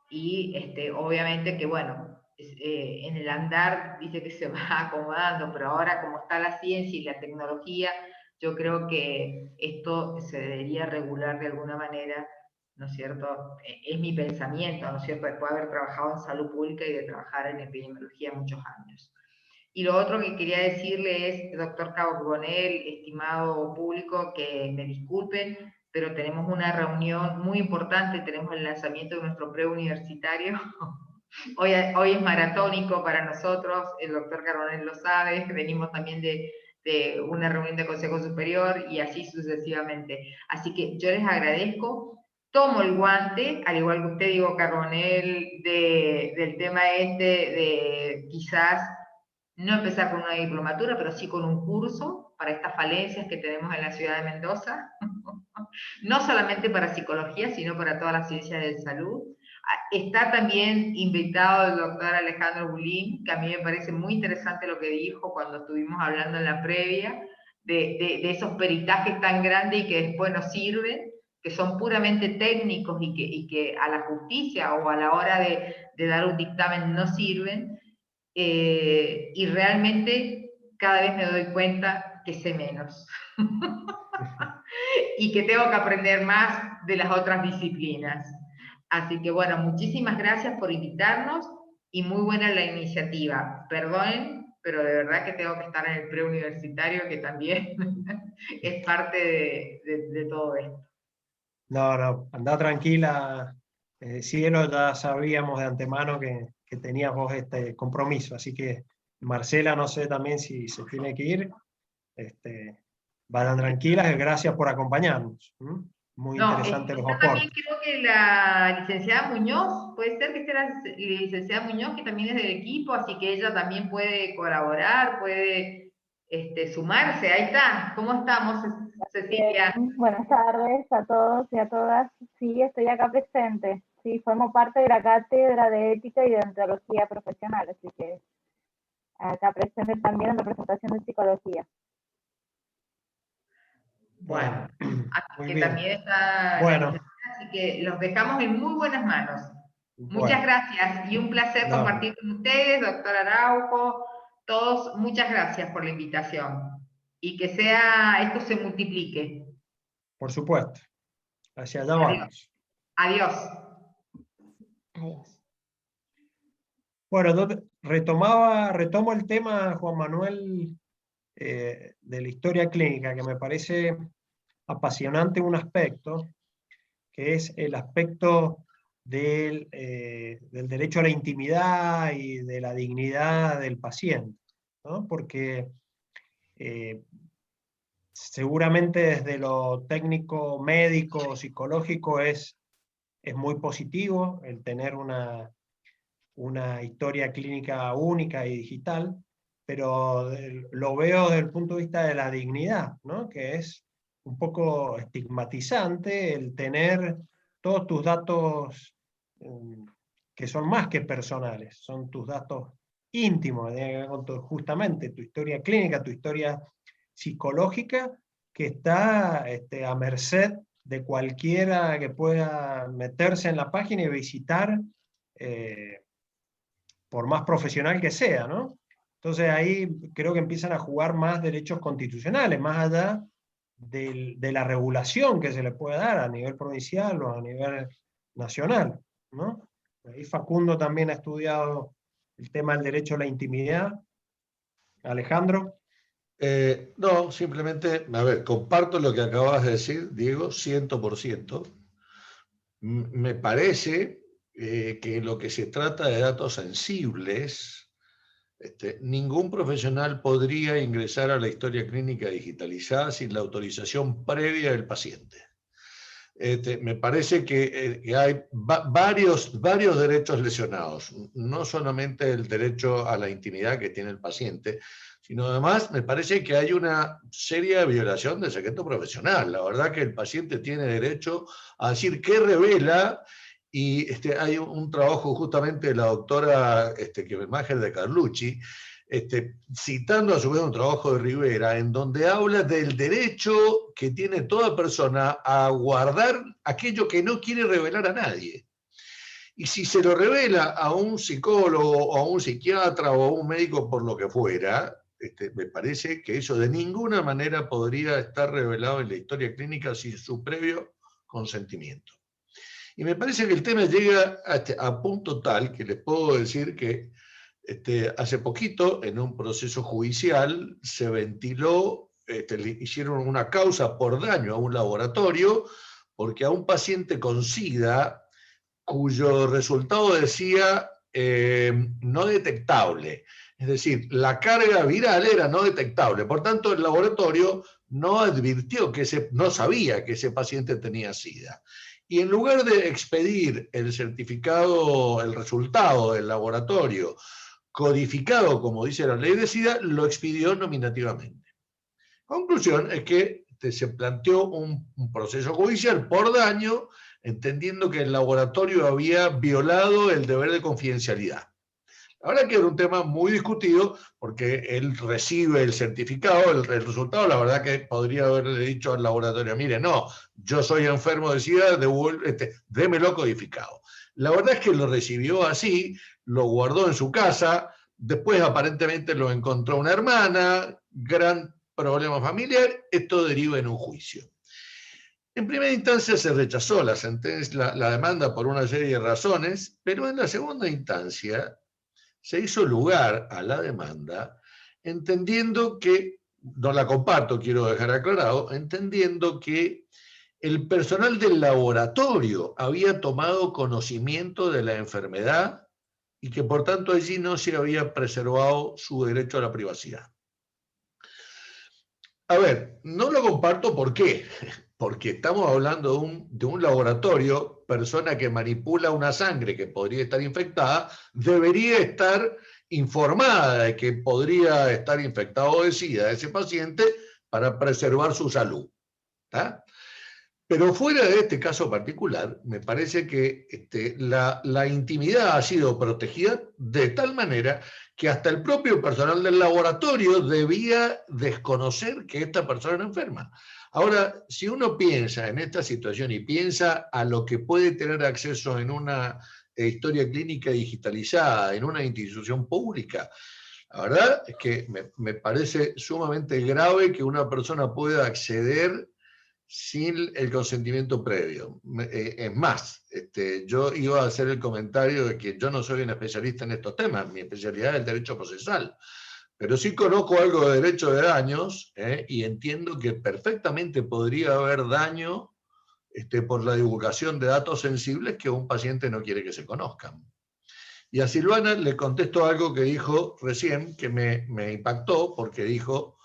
Y obviamente que, bueno, en el andar dice que se va acomodando, pero ahora como está la ciencia y la tecnología, yo creo que esto se debería regular de alguna manera, ¿no es cierto? Es mi pensamiento, ¿no es cierto?, después de haber trabajado en salud pública y de trabajar en epidemiología muchos años. Y lo otro que quería decirle es, doctor Carbonell, estimado público, que me disculpen, pero tenemos una reunión muy importante, tenemos el lanzamiento de nuestro preuniversitario. Hoy es maratónico para nosotros, el doctor Carbonell lo sabe, venimos también de una reunión de Consejo Superior y así sucesivamente. Así que yo les agradezco, tomo el guante, al igual que usted, digo, Carbonell, del tema de quizás no empezar con una diplomatura, pero sí con un curso para estas falencias que tenemos en la ciudad de Mendoza, no solamente para psicología, sino para todas las ciencias de salud. Está también invitado el doctor Alejandro Bulín, que a mí me parece muy interesante lo que dijo cuando estuvimos hablando en la previa, de esos peritajes tan grandes y que después nos sirven, que son puramente técnicos y que a la justicia o a la hora de dar un dictamen no sirven, y realmente cada vez me doy cuenta que sé menos. Y que tengo que aprender más de las otras disciplinas. Así que bueno, muchísimas gracias por invitarnos y muy buena la iniciativa. Perdonen, pero de verdad que tengo que estar en el preuniversitario, que también es parte de todo esto. No, anda tranquila, Cielo, ya sabíamos de antemano que tenías vos este compromiso, así que Marcela, no sé también si se tiene que ir, vayan tranquilas, gracias por acompañarnos. Muy interesante los aportes. También creo que la licenciada Muñoz, puede ser que esté la licenciada Muñoz, que también es del equipo, así que ella también puede colaborar, puede sumarse. Ahí está. ¿Cómo estamos, Cecilia? Buenas tardes a todos y a todas. Sí, estoy acá presente. Sí, formo parte de la Cátedra de Ética y de Deontología Profesional, así que acá presente también en representación de Psicología. Bueno, muy que bien. también está, bueno, así que los dejamos en muy buenas manos. Bueno. Muchas gracias y un placer compartir con ustedes, doctor Araujo, todos, muchas gracias por la invitación y que esto se multiplique. Por supuesto, hacia allá vamos. Adiós. Adiós. Bueno, retomo el tema, Juan Manuel, de la historia clínica, que me parece apasionante un aspecto, que es el aspecto del derecho a la intimidad y de la dignidad del paciente, ¿no? Porque seguramente desde lo técnico, médico, psicológico es muy positivo el tener una historia clínica única y digital, pero lo veo desde el punto de vista de la dignidad, ¿no? Que es un poco estigmatizante el tener todos tus datos que son más que personales, son tus datos íntimos, justamente tu historia clínica, tu historia psicológica, que está a merced de cualquiera que pueda meterse en la página y visitar, por más profesional que sea, ¿no? Entonces ahí creo que empiezan a jugar más derechos constitucionales, más allá de la regulación que se le puede dar a nivel provincial o a nivel nacional, ¿no? Ahí Facundo también ha estudiado el tema del derecho a la intimidad. Alejandro. No, simplemente, a ver, comparto lo que acabas de decir, Diego, 100%. Me parece que lo que se trata de datos sensibles, ningún profesional podría ingresar a la historia clínica digitalizada sin la autorización previa del paciente. Me parece que hay varios derechos lesionados, no solamente el derecho a la intimidad que tiene el paciente, sino además me parece que hay una seria violación del secreto profesional. La verdad que el paciente tiene derecho a decir qué revela, y hay un trabajo justamente de la doctora Máger de Carlucci, citando a su vez un trabajo de Rivera, en donde habla del derecho que tiene toda persona a guardar aquello que no quiere revelar a nadie. Y si se lo revela a un psicólogo o a un psiquiatra o a un médico por lo que fuera, me parece que eso de ninguna manera podría estar revelado en la historia clínica sin su previo consentimiento. Y me parece que el tema llega a punto tal que les puedo decir que hace poquito, en un proceso judicial, se ventiló le hicieron una causa por daño a un laboratorio, porque a un paciente con SIDA, cuyo resultado decía no detectable, es decir, la carga viral era no detectable, por tanto el laboratorio no advirtió no sabía que ese paciente tenía SIDA. Y en lugar de expedir el certificado, el resultado del laboratorio, codificado como dice la ley de SIDA, lo expidió nominativamente. Conclusión es que se planteó un proceso judicial por daño, entendiendo que el laboratorio había violado el deber de confidencialidad. La verdad que era un tema muy discutido, porque él recibe el certificado, el resultado, la verdad que podría haberle dicho al laboratorio, mire, no, yo soy enfermo de SIDA, démelo codificado. La verdad es que lo recibió así, lo guardó en su casa, después aparentemente lo encontró una hermana, gran problema familiar, esto deriva en un juicio. En primera instancia se rechazó la demanda por una serie de razones, pero en la segunda instancia se hizo lugar a la demanda, entendiendo que, no la comparto, quiero dejar aclarado, entendiendo que el personal del laboratorio había tomado conocimiento de la enfermedad y que por tanto allí no se había preservado su derecho a la privacidad. A ver, no lo comparto, ¿por qué? Porque estamos hablando de un laboratorio, persona que manipula una sangre que podría estar infectada, debería estar informada de que podría estar infectado de SIDA ese paciente para preservar su salud. ¿Tá? Pero fuera de este caso particular, me parece que la intimidad ha sido protegida de tal manera que hasta el propio personal del laboratorio debía desconocer que esta persona era enferma. Ahora, si uno piensa en esta situación y piensa a lo que puede tener acceso en una historia clínica digitalizada, en una institución pública, la verdad es que me parece sumamente grave que una persona pueda acceder sin el consentimiento previo. Es más, yo iba a hacer el comentario de que yo no soy un especialista en estos temas, mi especialidad es el derecho procesal, pero sí conozco algo de derecho de daños, y entiendo que perfectamente podría haber daño por la divulgación de datos sensibles que un paciente no quiere que se conozcan. Y a Silvana le contesto algo que dijo recién, que me impactó, porque dijo,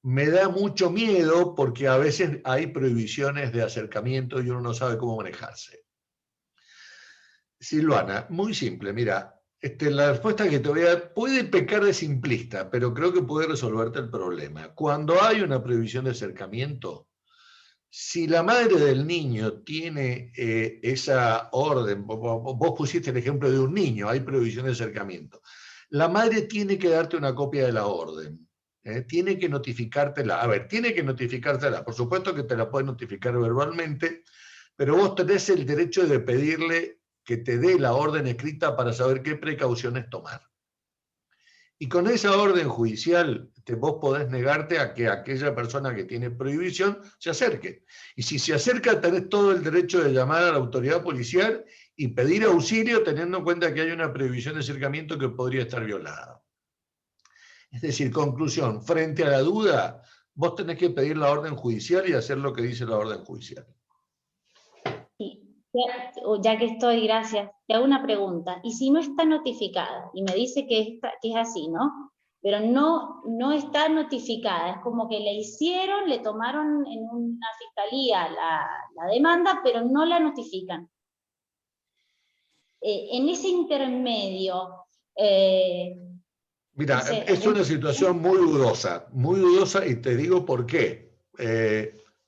me da mucho miedo porque a veces hay prohibiciones de acercamiento y uno no sabe cómo manejarse. Silvana, muy simple, mira, la respuesta que te voy a dar puede pecar de simplista, pero creo que puede resolverte el problema. Cuando hay una prohibición de acercamiento, si la madre del niño tiene esa orden, vos pusiste el ejemplo de un niño, hay prohibición de acercamiento, la madre tiene que darte una copia de la orden. Tiene que notificártela. A ver, tiene que notificártela. Por supuesto que te la puede notificar verbalmente, pero vos tenés el derecho de pedirle que te dé la orden escrita para saber qué precauciones tomar. Y con esa orden judicial vos podés negarte a que aquella persona que tiene prohibición se acerque. Y si se acerca, tenés todo el derecho de llamar a la autoridad policial y pedir auxilio teniendo en cuenta que hay una prohibición de acercamiento que podría estar violada. Es decir, conclusión, frente a la duda, vos tenés que pedir la orden judicial y hacer lo que dice la orden judicial. Sí, ya que estoy, gracias, te hago una pregunta. ¿Y si no está notificada? Y me dice que es así, ¿no? Pero no está notificada, es como que le hicieron, le tomaron en una fiscalía la demanda, pero no la notifican. En ese intermedio... Mira, es una situación muy dudosa y te digo por qué.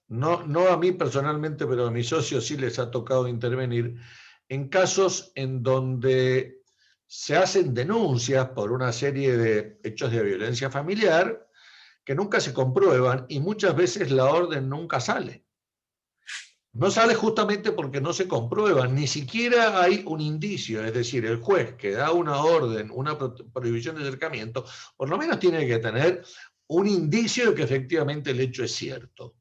No a mí personalmente, pero a mis socios sí les ha tocado intervenir en casos en donde se hacen denuncias por una serie de hechos de violencia familiar que nunca se comprueban y muchas veces la orden nunca sale. No sale justamente porque no se comprueban, ni siquiera hay un indicio, es decir, el juez que da una orden, una prohibición de acercamiento, por lo menos tiene que tener un indicio de que efectivamente el hecho es cierto.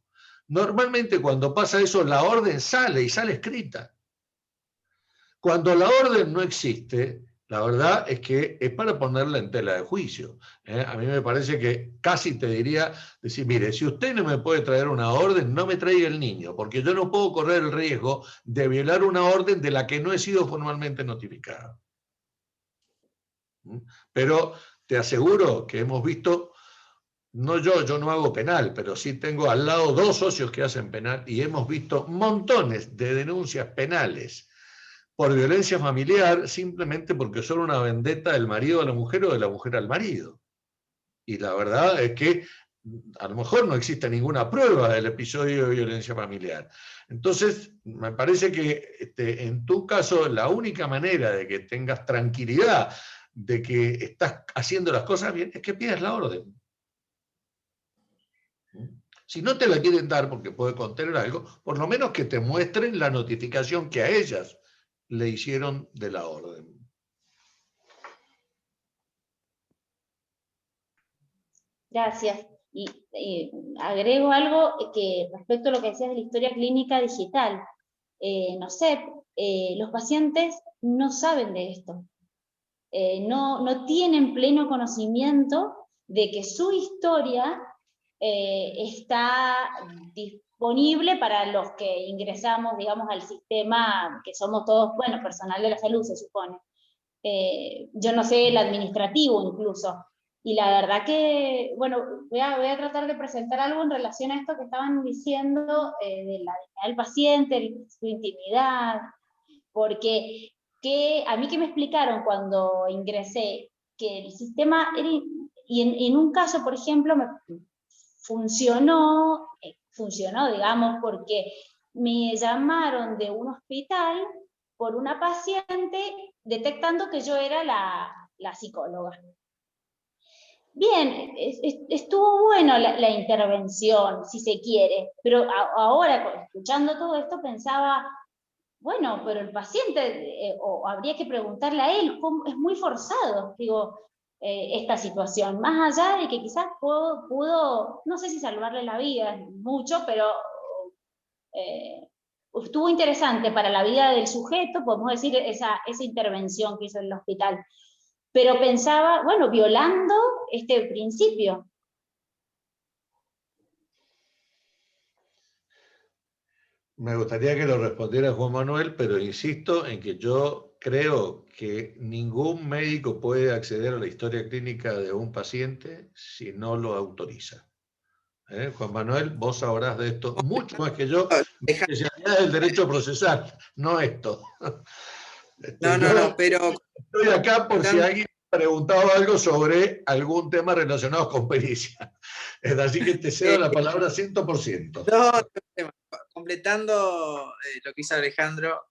Normalmente cuando pasa eso, la orden sale y sale escrita. Cuando la orden no existe, La verdad es que es para ponerla en tela de juicio. A mí me parece que casi te diría, decir, mire, si usted no me puede traer una orden, no me traiga el niño, porque yo no puedo correr el riesgo de violar una orden de la que no he sido formalmente notificado. Pero te aseguro que hemos visto, no yo no hago penal, pero sí tengo al lado 2 socios que hacen penal y hemos visto montones de denuncias penales por violencia familiar simplemente porque son una vendetta del marido a la mujer o de la mujer al marido. Y la verdad es que a lo mejor no existe ninguna prueba del episodio de violencia familiar. Entonces, me parece que en tu caso la única manera de que tengas tranquilidad de que estás haciendo las cosas bien es que pidas la orden. Si no te la quieren dar porque puede contener algo, por lo menos que te muestren la notificación que a ellas le hicieron de la orden. Gracias. Y agrego algo que respecto a lo que decías de la historia clínica digital. No sé, los pacientes no saben de esto. No tienen pleno conocimiento de que su historia está disponible para los que ingresamos, digamos, al sistema, que somos todos, bueno, personal de la salud, se supone. Yo no sé, el administrativo incluso. Y la verdad que, bueno, voy a tratar de presentar algo en relación a esto que estaban diciendo de la dignidad del paciente, su intimidad, porque a mí que me explicaron cuando ingresé que el sistema, y en un caso, por ejemplo, funcionó, digamos, porque me llamaron de un hospital por una paciente detectando que yo era la psicóloga. Bien, estuvo bueno la intervención, si se quiere, pero ahora, escuchando todo esto, pensaba, bueno, pero el paciente, o habría que preguntarle a él, es muy forzado, digo, esta situación, más allá de que quizás pudo, no sé si salvarle la vida, mucho, pero estuvo interesante para la vida del sujeto, podemos decir, esa intervención que hizo en el hospital. Pero pensaba, bueno, violando este principio. Me gustaría que lo respondiera Juan Manuel, pero insisto en que yo creo que ningún médico puede acceder a la historia clínica de un paciente si no lo autoriza. Juan Manuel, vos sabrás de esto mucho más que yo. Mi especialidad es el derecho procesal, no esto. No, pero... Estoy acá por si alguien ha preguntado algo sobre algún tema relacionado con pericia. Así que te cedo la palabra 100%. No, completando lo que hizo Alejandro,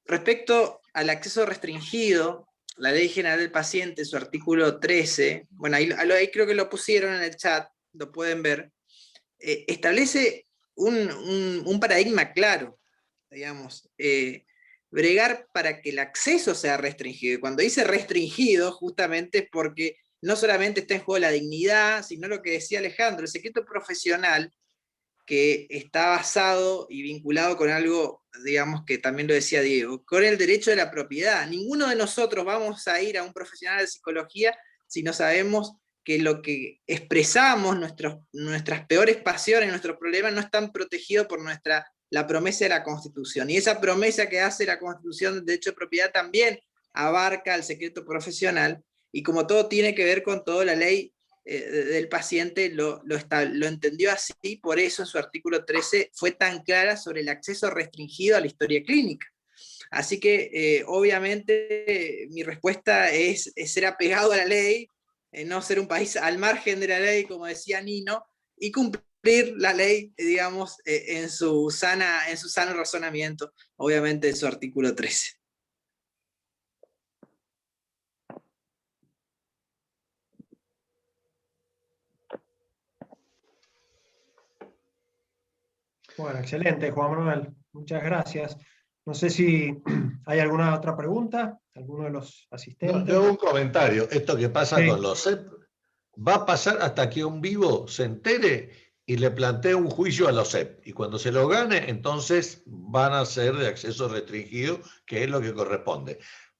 respecto al acceso restringido, la Ley General del Paciente, su artículo 13, bueno, ahí creo que lo pusieron en el chat, lo pueden ver, establece un paradigma claro, digamos, bregar para que el acceso sea restringido. Y cuando dice restringido, justamente es porque no solamente está en juego la dignidad, sino lo que decía Alejandro, el secreto profesional, que está basado y vinculado con algo, digamos, que también lo decía Diego, con el derecho de la propiedad. Ninguno de nosotros vamos a ir a un profesional de psicología si no sabemos que lo que expresamos, nuestras peores pasiones, nuestros problemas, no están protegidos por la promesa de la Constitución. Y esa promesa que hace la Constitución del derecho de propiedad también abarca el secreto profesional, y como todo tiene que ver con toda la ley del paciente, lo entendió así, por eso en su artículo 13 fue tan clara sobre el acceso restringido a la historia clínica. Así que obviamente mi respuesta es ser apegado a la ley, no ser un país al margen de la ley, como decía Nino, y cumplir la ley, digamos, en su sano razonamiento, obviamente en su artículo 13. Bueno, excelente, Juan Manuel. Muchas gracias. No sé si hay alguna otra pregunta, alguno de los asistentes. No, yo hago un comentario. Esto que pasa con los CEP va a pasar hasta que un vivo se entere y le plantee un juicio a los CEP. Y cuando se lo gane, entonces van a ser de acceso restringido, que es lo que corresponde.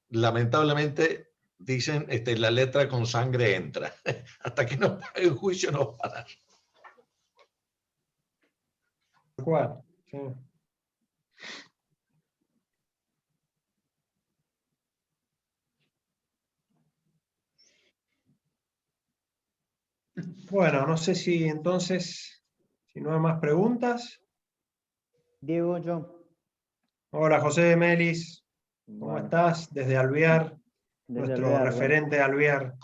lamentablemente dicen, la letra con sangre entra. Hasta que no pague el juicio no para. ¿Cuál? Sí. Bueno, no sé si entonces, si no hay más preguntas. Diego, yo. Hola, José Melis. ¿Cómo Bueno, estás? Desde Alvear, desde nuestro Alvear, referente de Alvear.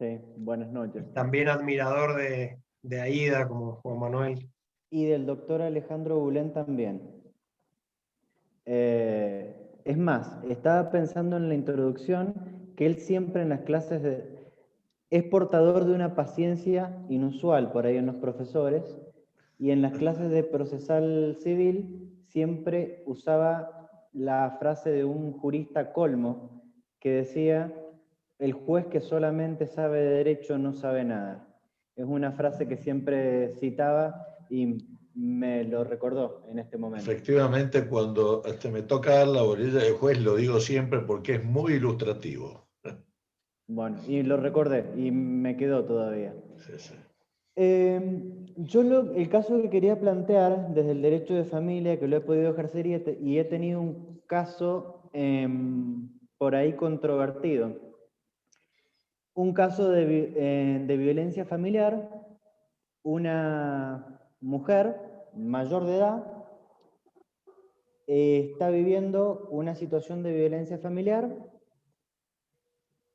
sí, buenas noches. También admirador de AIDA, como Juan Manuel. Y del doctor Alejandro Bulén también. Es más, estaba pensando en la introducción que él siempre en las clases es portador de una paciencia inusual por ahí en los profesores, y en las clases de procesal civil siempre usaba la frase de un jurista Colmo que decía: el juez que solamente sabe de derecho no sabe nada. Es una frase que siempre citaba y me lo recordó en este momento. Efectivamente, cuando me toca dar la bolilla de juez, lo digo siempre porque es muy ilustrativo. Bueno, y lo recordé y me quedó todavía. Sí, sí. El caso que quería plantear desde el derecho de familia, que lo he podido ejercer y he tenido un caso por ahí controvertido. Un caso de violencia familiar, una mujer mayor de edad está viviendo una situación de violencia familiar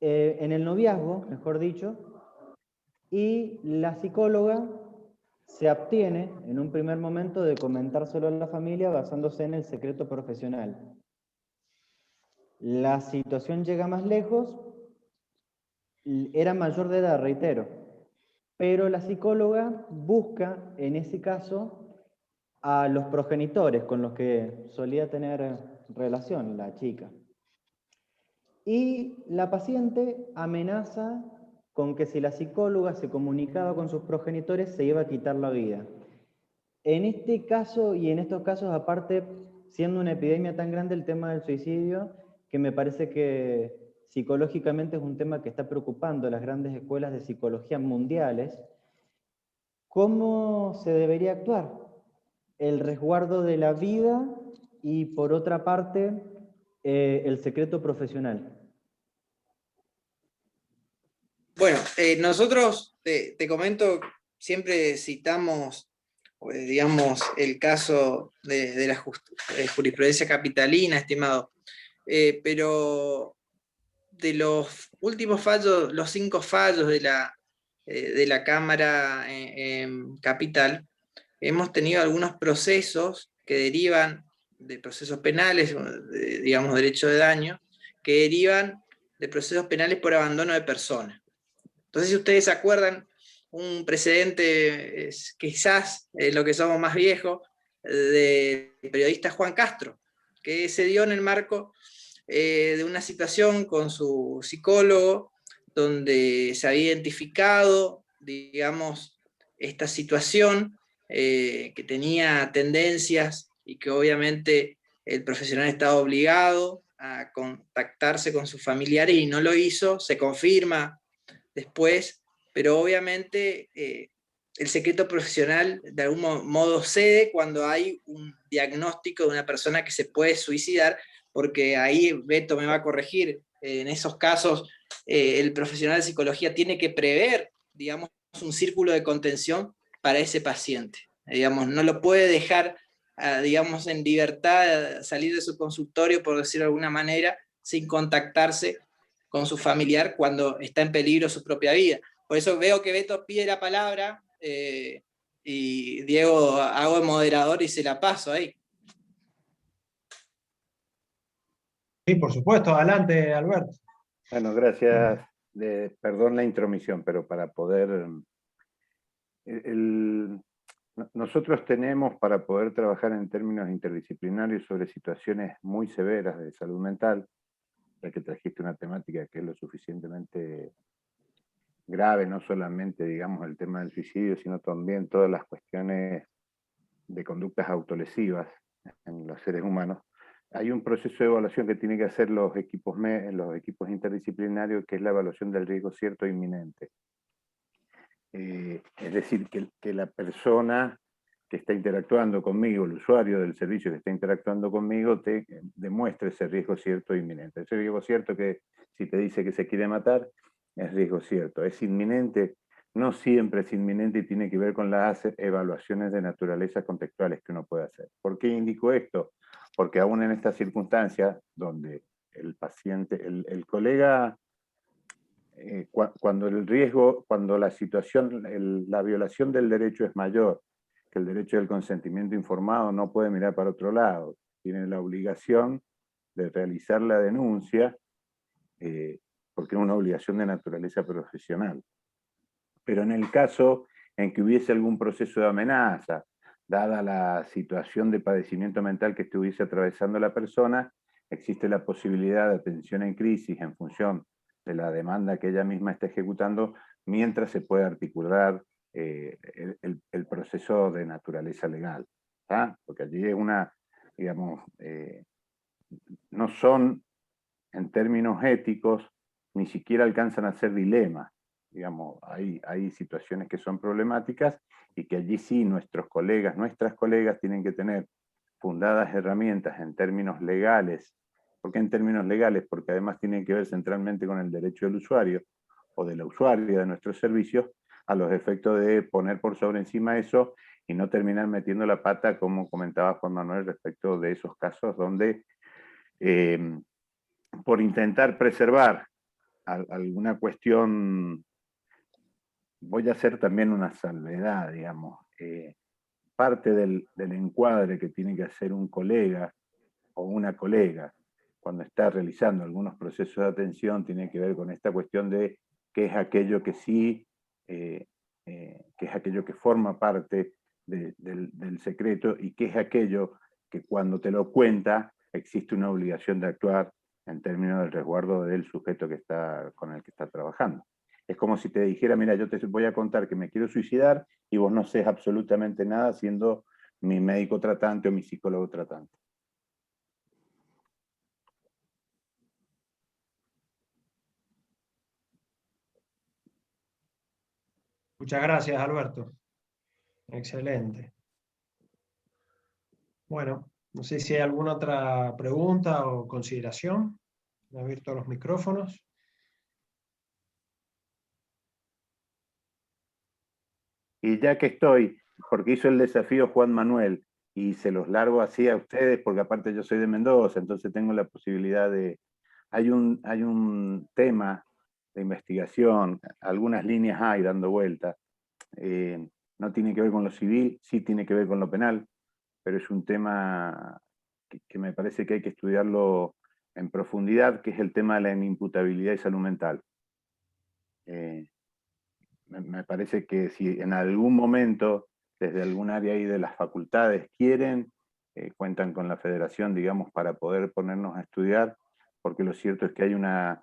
en el noviazgo, mejor dicho, y la psicóloga se abstiene en un primer momento de comentárselo a la familia basándose en el secreto profesional. La situación llega más lejos, era mayor de edad, reitero, pero la psicóloga busca en ese caso a los progenitores con los que solía tener relación la chica. Y la paciente amenaza con que si la psicóloga se comunicaba con sus progenitores se iba a quitar la vida. En este caso y en estos casos, aparte, siendo una epidemia tan grande el tema del suicidio, que me parece que psicológicamente es un tema que está preocupando a las grandes escuelas de psicología mundiales, ¿cómo se debería actuar? El resguardo de la vida y, por otra parte, el secreto profesional. Bueno, nosotros, te comento, siempre citamos, digamos, el caso de la jurisprudencia capitalina, estimado, pero de los últimos fallos, los 5 fallos de la Cámara en Capital, hemos tenido algunos procesos que derivan de procesos penales, digamos, derecho de daño, que derivan de procesos penales por abandono de persona. Entonces, si ustedes se acuerdan, un precedente, quizás lo que somos más viejos, del periodista Juan Castro, que se dio en el marco de una situación con su psicólogo, donde se había identificado, digamos, esta situación que tenía tendencias y que obviamente el profesional estaba obligado a contactarse con sus familiares y no lo hizo, se confirma después, pero obviamente el secreto profesional de algún modo cede cuando hay un diagnóstico de una persona que se puede suicidar, porque ahí Beto me va a corregir, en esos casos el profesional de psicología tiene que prever, digamos, un círculo de contención para ese paciente. Digamos, no lo puede dejar, digamos, en libertad salir de su consultorio, por decirlo de alguna manera, sin contactarse con su familiar cuando está en peligro su propia vida. Por eso veo que Beto pide la palabra y Diego hago el moderador y se la paso ahí. Sí, por supuesto. Adelante, Alberto. Bueno, gracias. Perdón la intromisión, pero para poder... nosotros tenemos, para poder trabajar en términos interdisciplinarios sobre situaciones muy severas de salud mental, ya que trajiste una temática que es lo suficientemente grave, no solamente, digamos, el tema del suicidio, sino también todas las cuestiones de conductas autolesivas en los seres humanos, hay un proceso de evaluación que tienen que hacer los equipos interdisciplinarios, que es la evaluación del riesgo cierto e inminente. Es decir, que la persona que está interactuando conmigo, el usuario del servicio que está interactuando conmigo, te demuestre ese riesgo cierto e inminente. Ese riesgo cierto que si te dice que se quiere matar, es riesgo cierto. Es inminente, no siempre es inminente y tiene que ver con las evaluaciones de naturaleza contextuales que uno puede hacer. ¿Por qué indico esto? Porque aún en estas circunstancias, donde el paciente, el colega, cuando el riesgo, cuando la situación, la violación del derecho es mayor que el derecho del consentimiento informado, no puede mirar para otro lado. Tiene la obligación de realizar la denuncia, porque es una obligación de naturaleza profesional. Pero en el caso en que hubiese algún proceso de amenaza, dada la situación de padecimiento mental que estuviese atravesando la persona, existe la posibilidad de atención en crisis en función de la demanda que ella misma está ejecutando, mientras se puede articular el proceso de naturaleza legal. ¿tá? Porque allí es una, digamos, no son, en términos éticos, ni siquiera alcanzan a ser dilemas. Digamos, hay situaciones que son problemáticas y que allí sí nuestras colegas tienen que tener fundadas herramientas en términos legales. ¿Por qué en términos legales? Porque además tienen que ver centralmente con el derecho del usuario o de la usuaria de nuestros servicios, a los efectos de poner por sobre encima eso y no terminar metiendo la pata, como comentaba Juan Manuel, respecto de esos casos donde por intentar preservar alguna cuestión, voy a hacer también una salvedad, digamos, parte del encuadre que tiene que hacer un colega o una colega cuando está realizando algunos procesos de atención tiene que ver con esta cuestión de qué es aquello que sí, qué es aquello que forma parte del secreto y qué es aquello que cuando te lo cuenta existe una obligación de actuar en términos del resguardo del sujeto con el que está trabajando. Es como si te dijera, mira, yo te voy a contar que me quiero suicidar y vos no sé absolutamente nada siendo mi médico tratante o mi psicólogo tratante. Muchas gracias, Alberto. Excelente. Bueno, no sé si hay alguna otra pregunta o consideración. He abierto los micrófonos. Y ya que estoy, porque hizo el desafío Juan Manuel, y se los largo así a ustedes, porque aparte yo soy de Mendoza, entonces tengo la posibilidad de... Hay un tema de investigación, algunas líneas hay dando vuelta. No tiene que ver con lo civil, sí tiene que ver con lo penal, pero es un tema que me parece que hay que estudiarlo en profundidad, que es el tema de la inimputabilidad y salud mental. Me parece que si en algún momento, desde algún área ahí de las facultades quieren, cuentan con la federación, digamos, para poder ponernos a estudiar, porque lo cierto es que hay una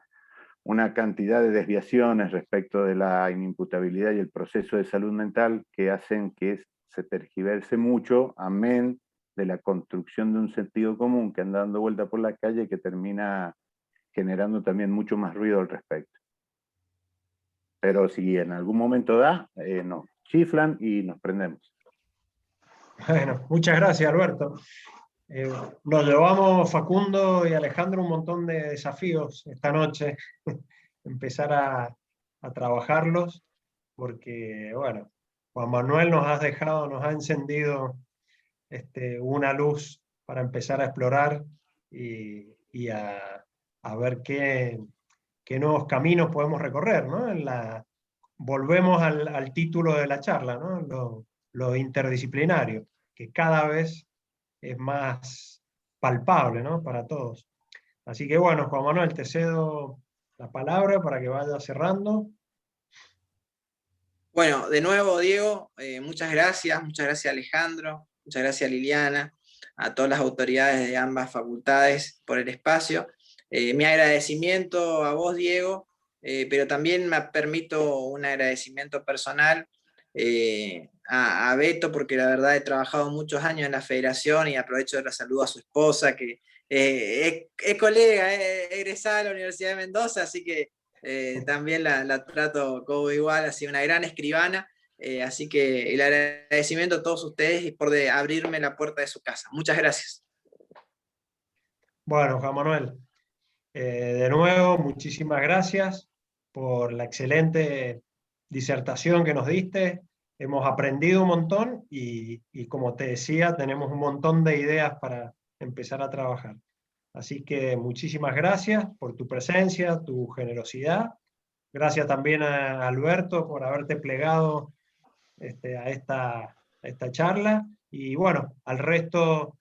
cantidad de desviaciones respecto de la inimputabilidad y el proceso de salud mental que hacen que se tergiverse mucho, amén de la construcción de un sentido común que anda dando vuelta por la calle y que termina generando también mucho más ruido al respecto. Pero si en algún momento da, nos chiflan y nos prendemos. Bueno, muchas gracias, Alberto. Nos llevamos, Facundo y Alejandro, un montón de desafíos esta noche. Empezar a trabajarlos, porque, bueno, Juan Manuel nos ha encendido una luz para empezar a explorar y a ver qué nuevos caminos podemos recorrer, ¿no? Volvemos al título de la charla, ¿no? Lo interdisciplinario, que cada vez es más palpable, ¿no? Para todos. Así que bueno, Juan Manuel, te cedo la palabra para que vayas cerrando. Bueno, de nuevo, Diego, muchas gracias Alejandro, muchas gracias Liliana, a todas las autoridades de ambas facultades por el espacio. Mi agradecimiento a vos, Diego, pero también me permito un agradecimiento personal a Beto, porque la verdad he trabajado muchos años en la federación y aprovecho de la saludo a su esposa, que es colega, egresada de la Universidad de Mendoza, así que también la trato como igual, así una gran escribana, así que el agradecimiento a todos ustedes y por abrirme la puerta de su casa. Muchas gracias. Bueno, Juan Manuel, de nuevo, muchísimas gracias por la excelente disertación que nos diste. Hemos aprendido un montón y como te decía, tenemos un montón de ideas para empezar a trabajar. Así que muchísimas gracias por tu presencia, tu generosidad. Gracias también a Alberto por haberte plegado a esta charla. Y bueno, al resto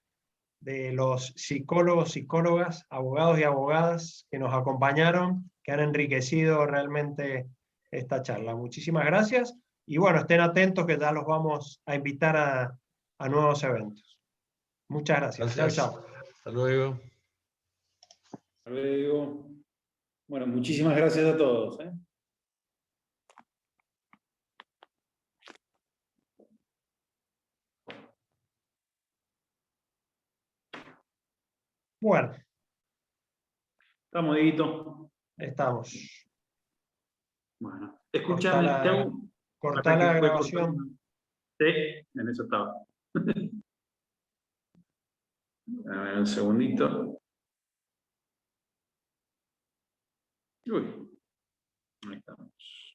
de los psicólogos, psicólogas, abogados y abogadas que nos acompañaron, que han enriquecido realmente esta charla. Muchísimas gracias y bueno, estén atentos que ya los vamos a invitar a nuevos eventos. Muchas gracias. Gracias. Chao, chao. Hasta luego. Hasta luego. Bueno, muchísimas gracias a todos. Bueno. Estamos, Dieguito. Estamos. Bueno, escúchame. Cortá la grabación. Sí, en eso estaba. A ver, un segundito. Uy, ahí estamos.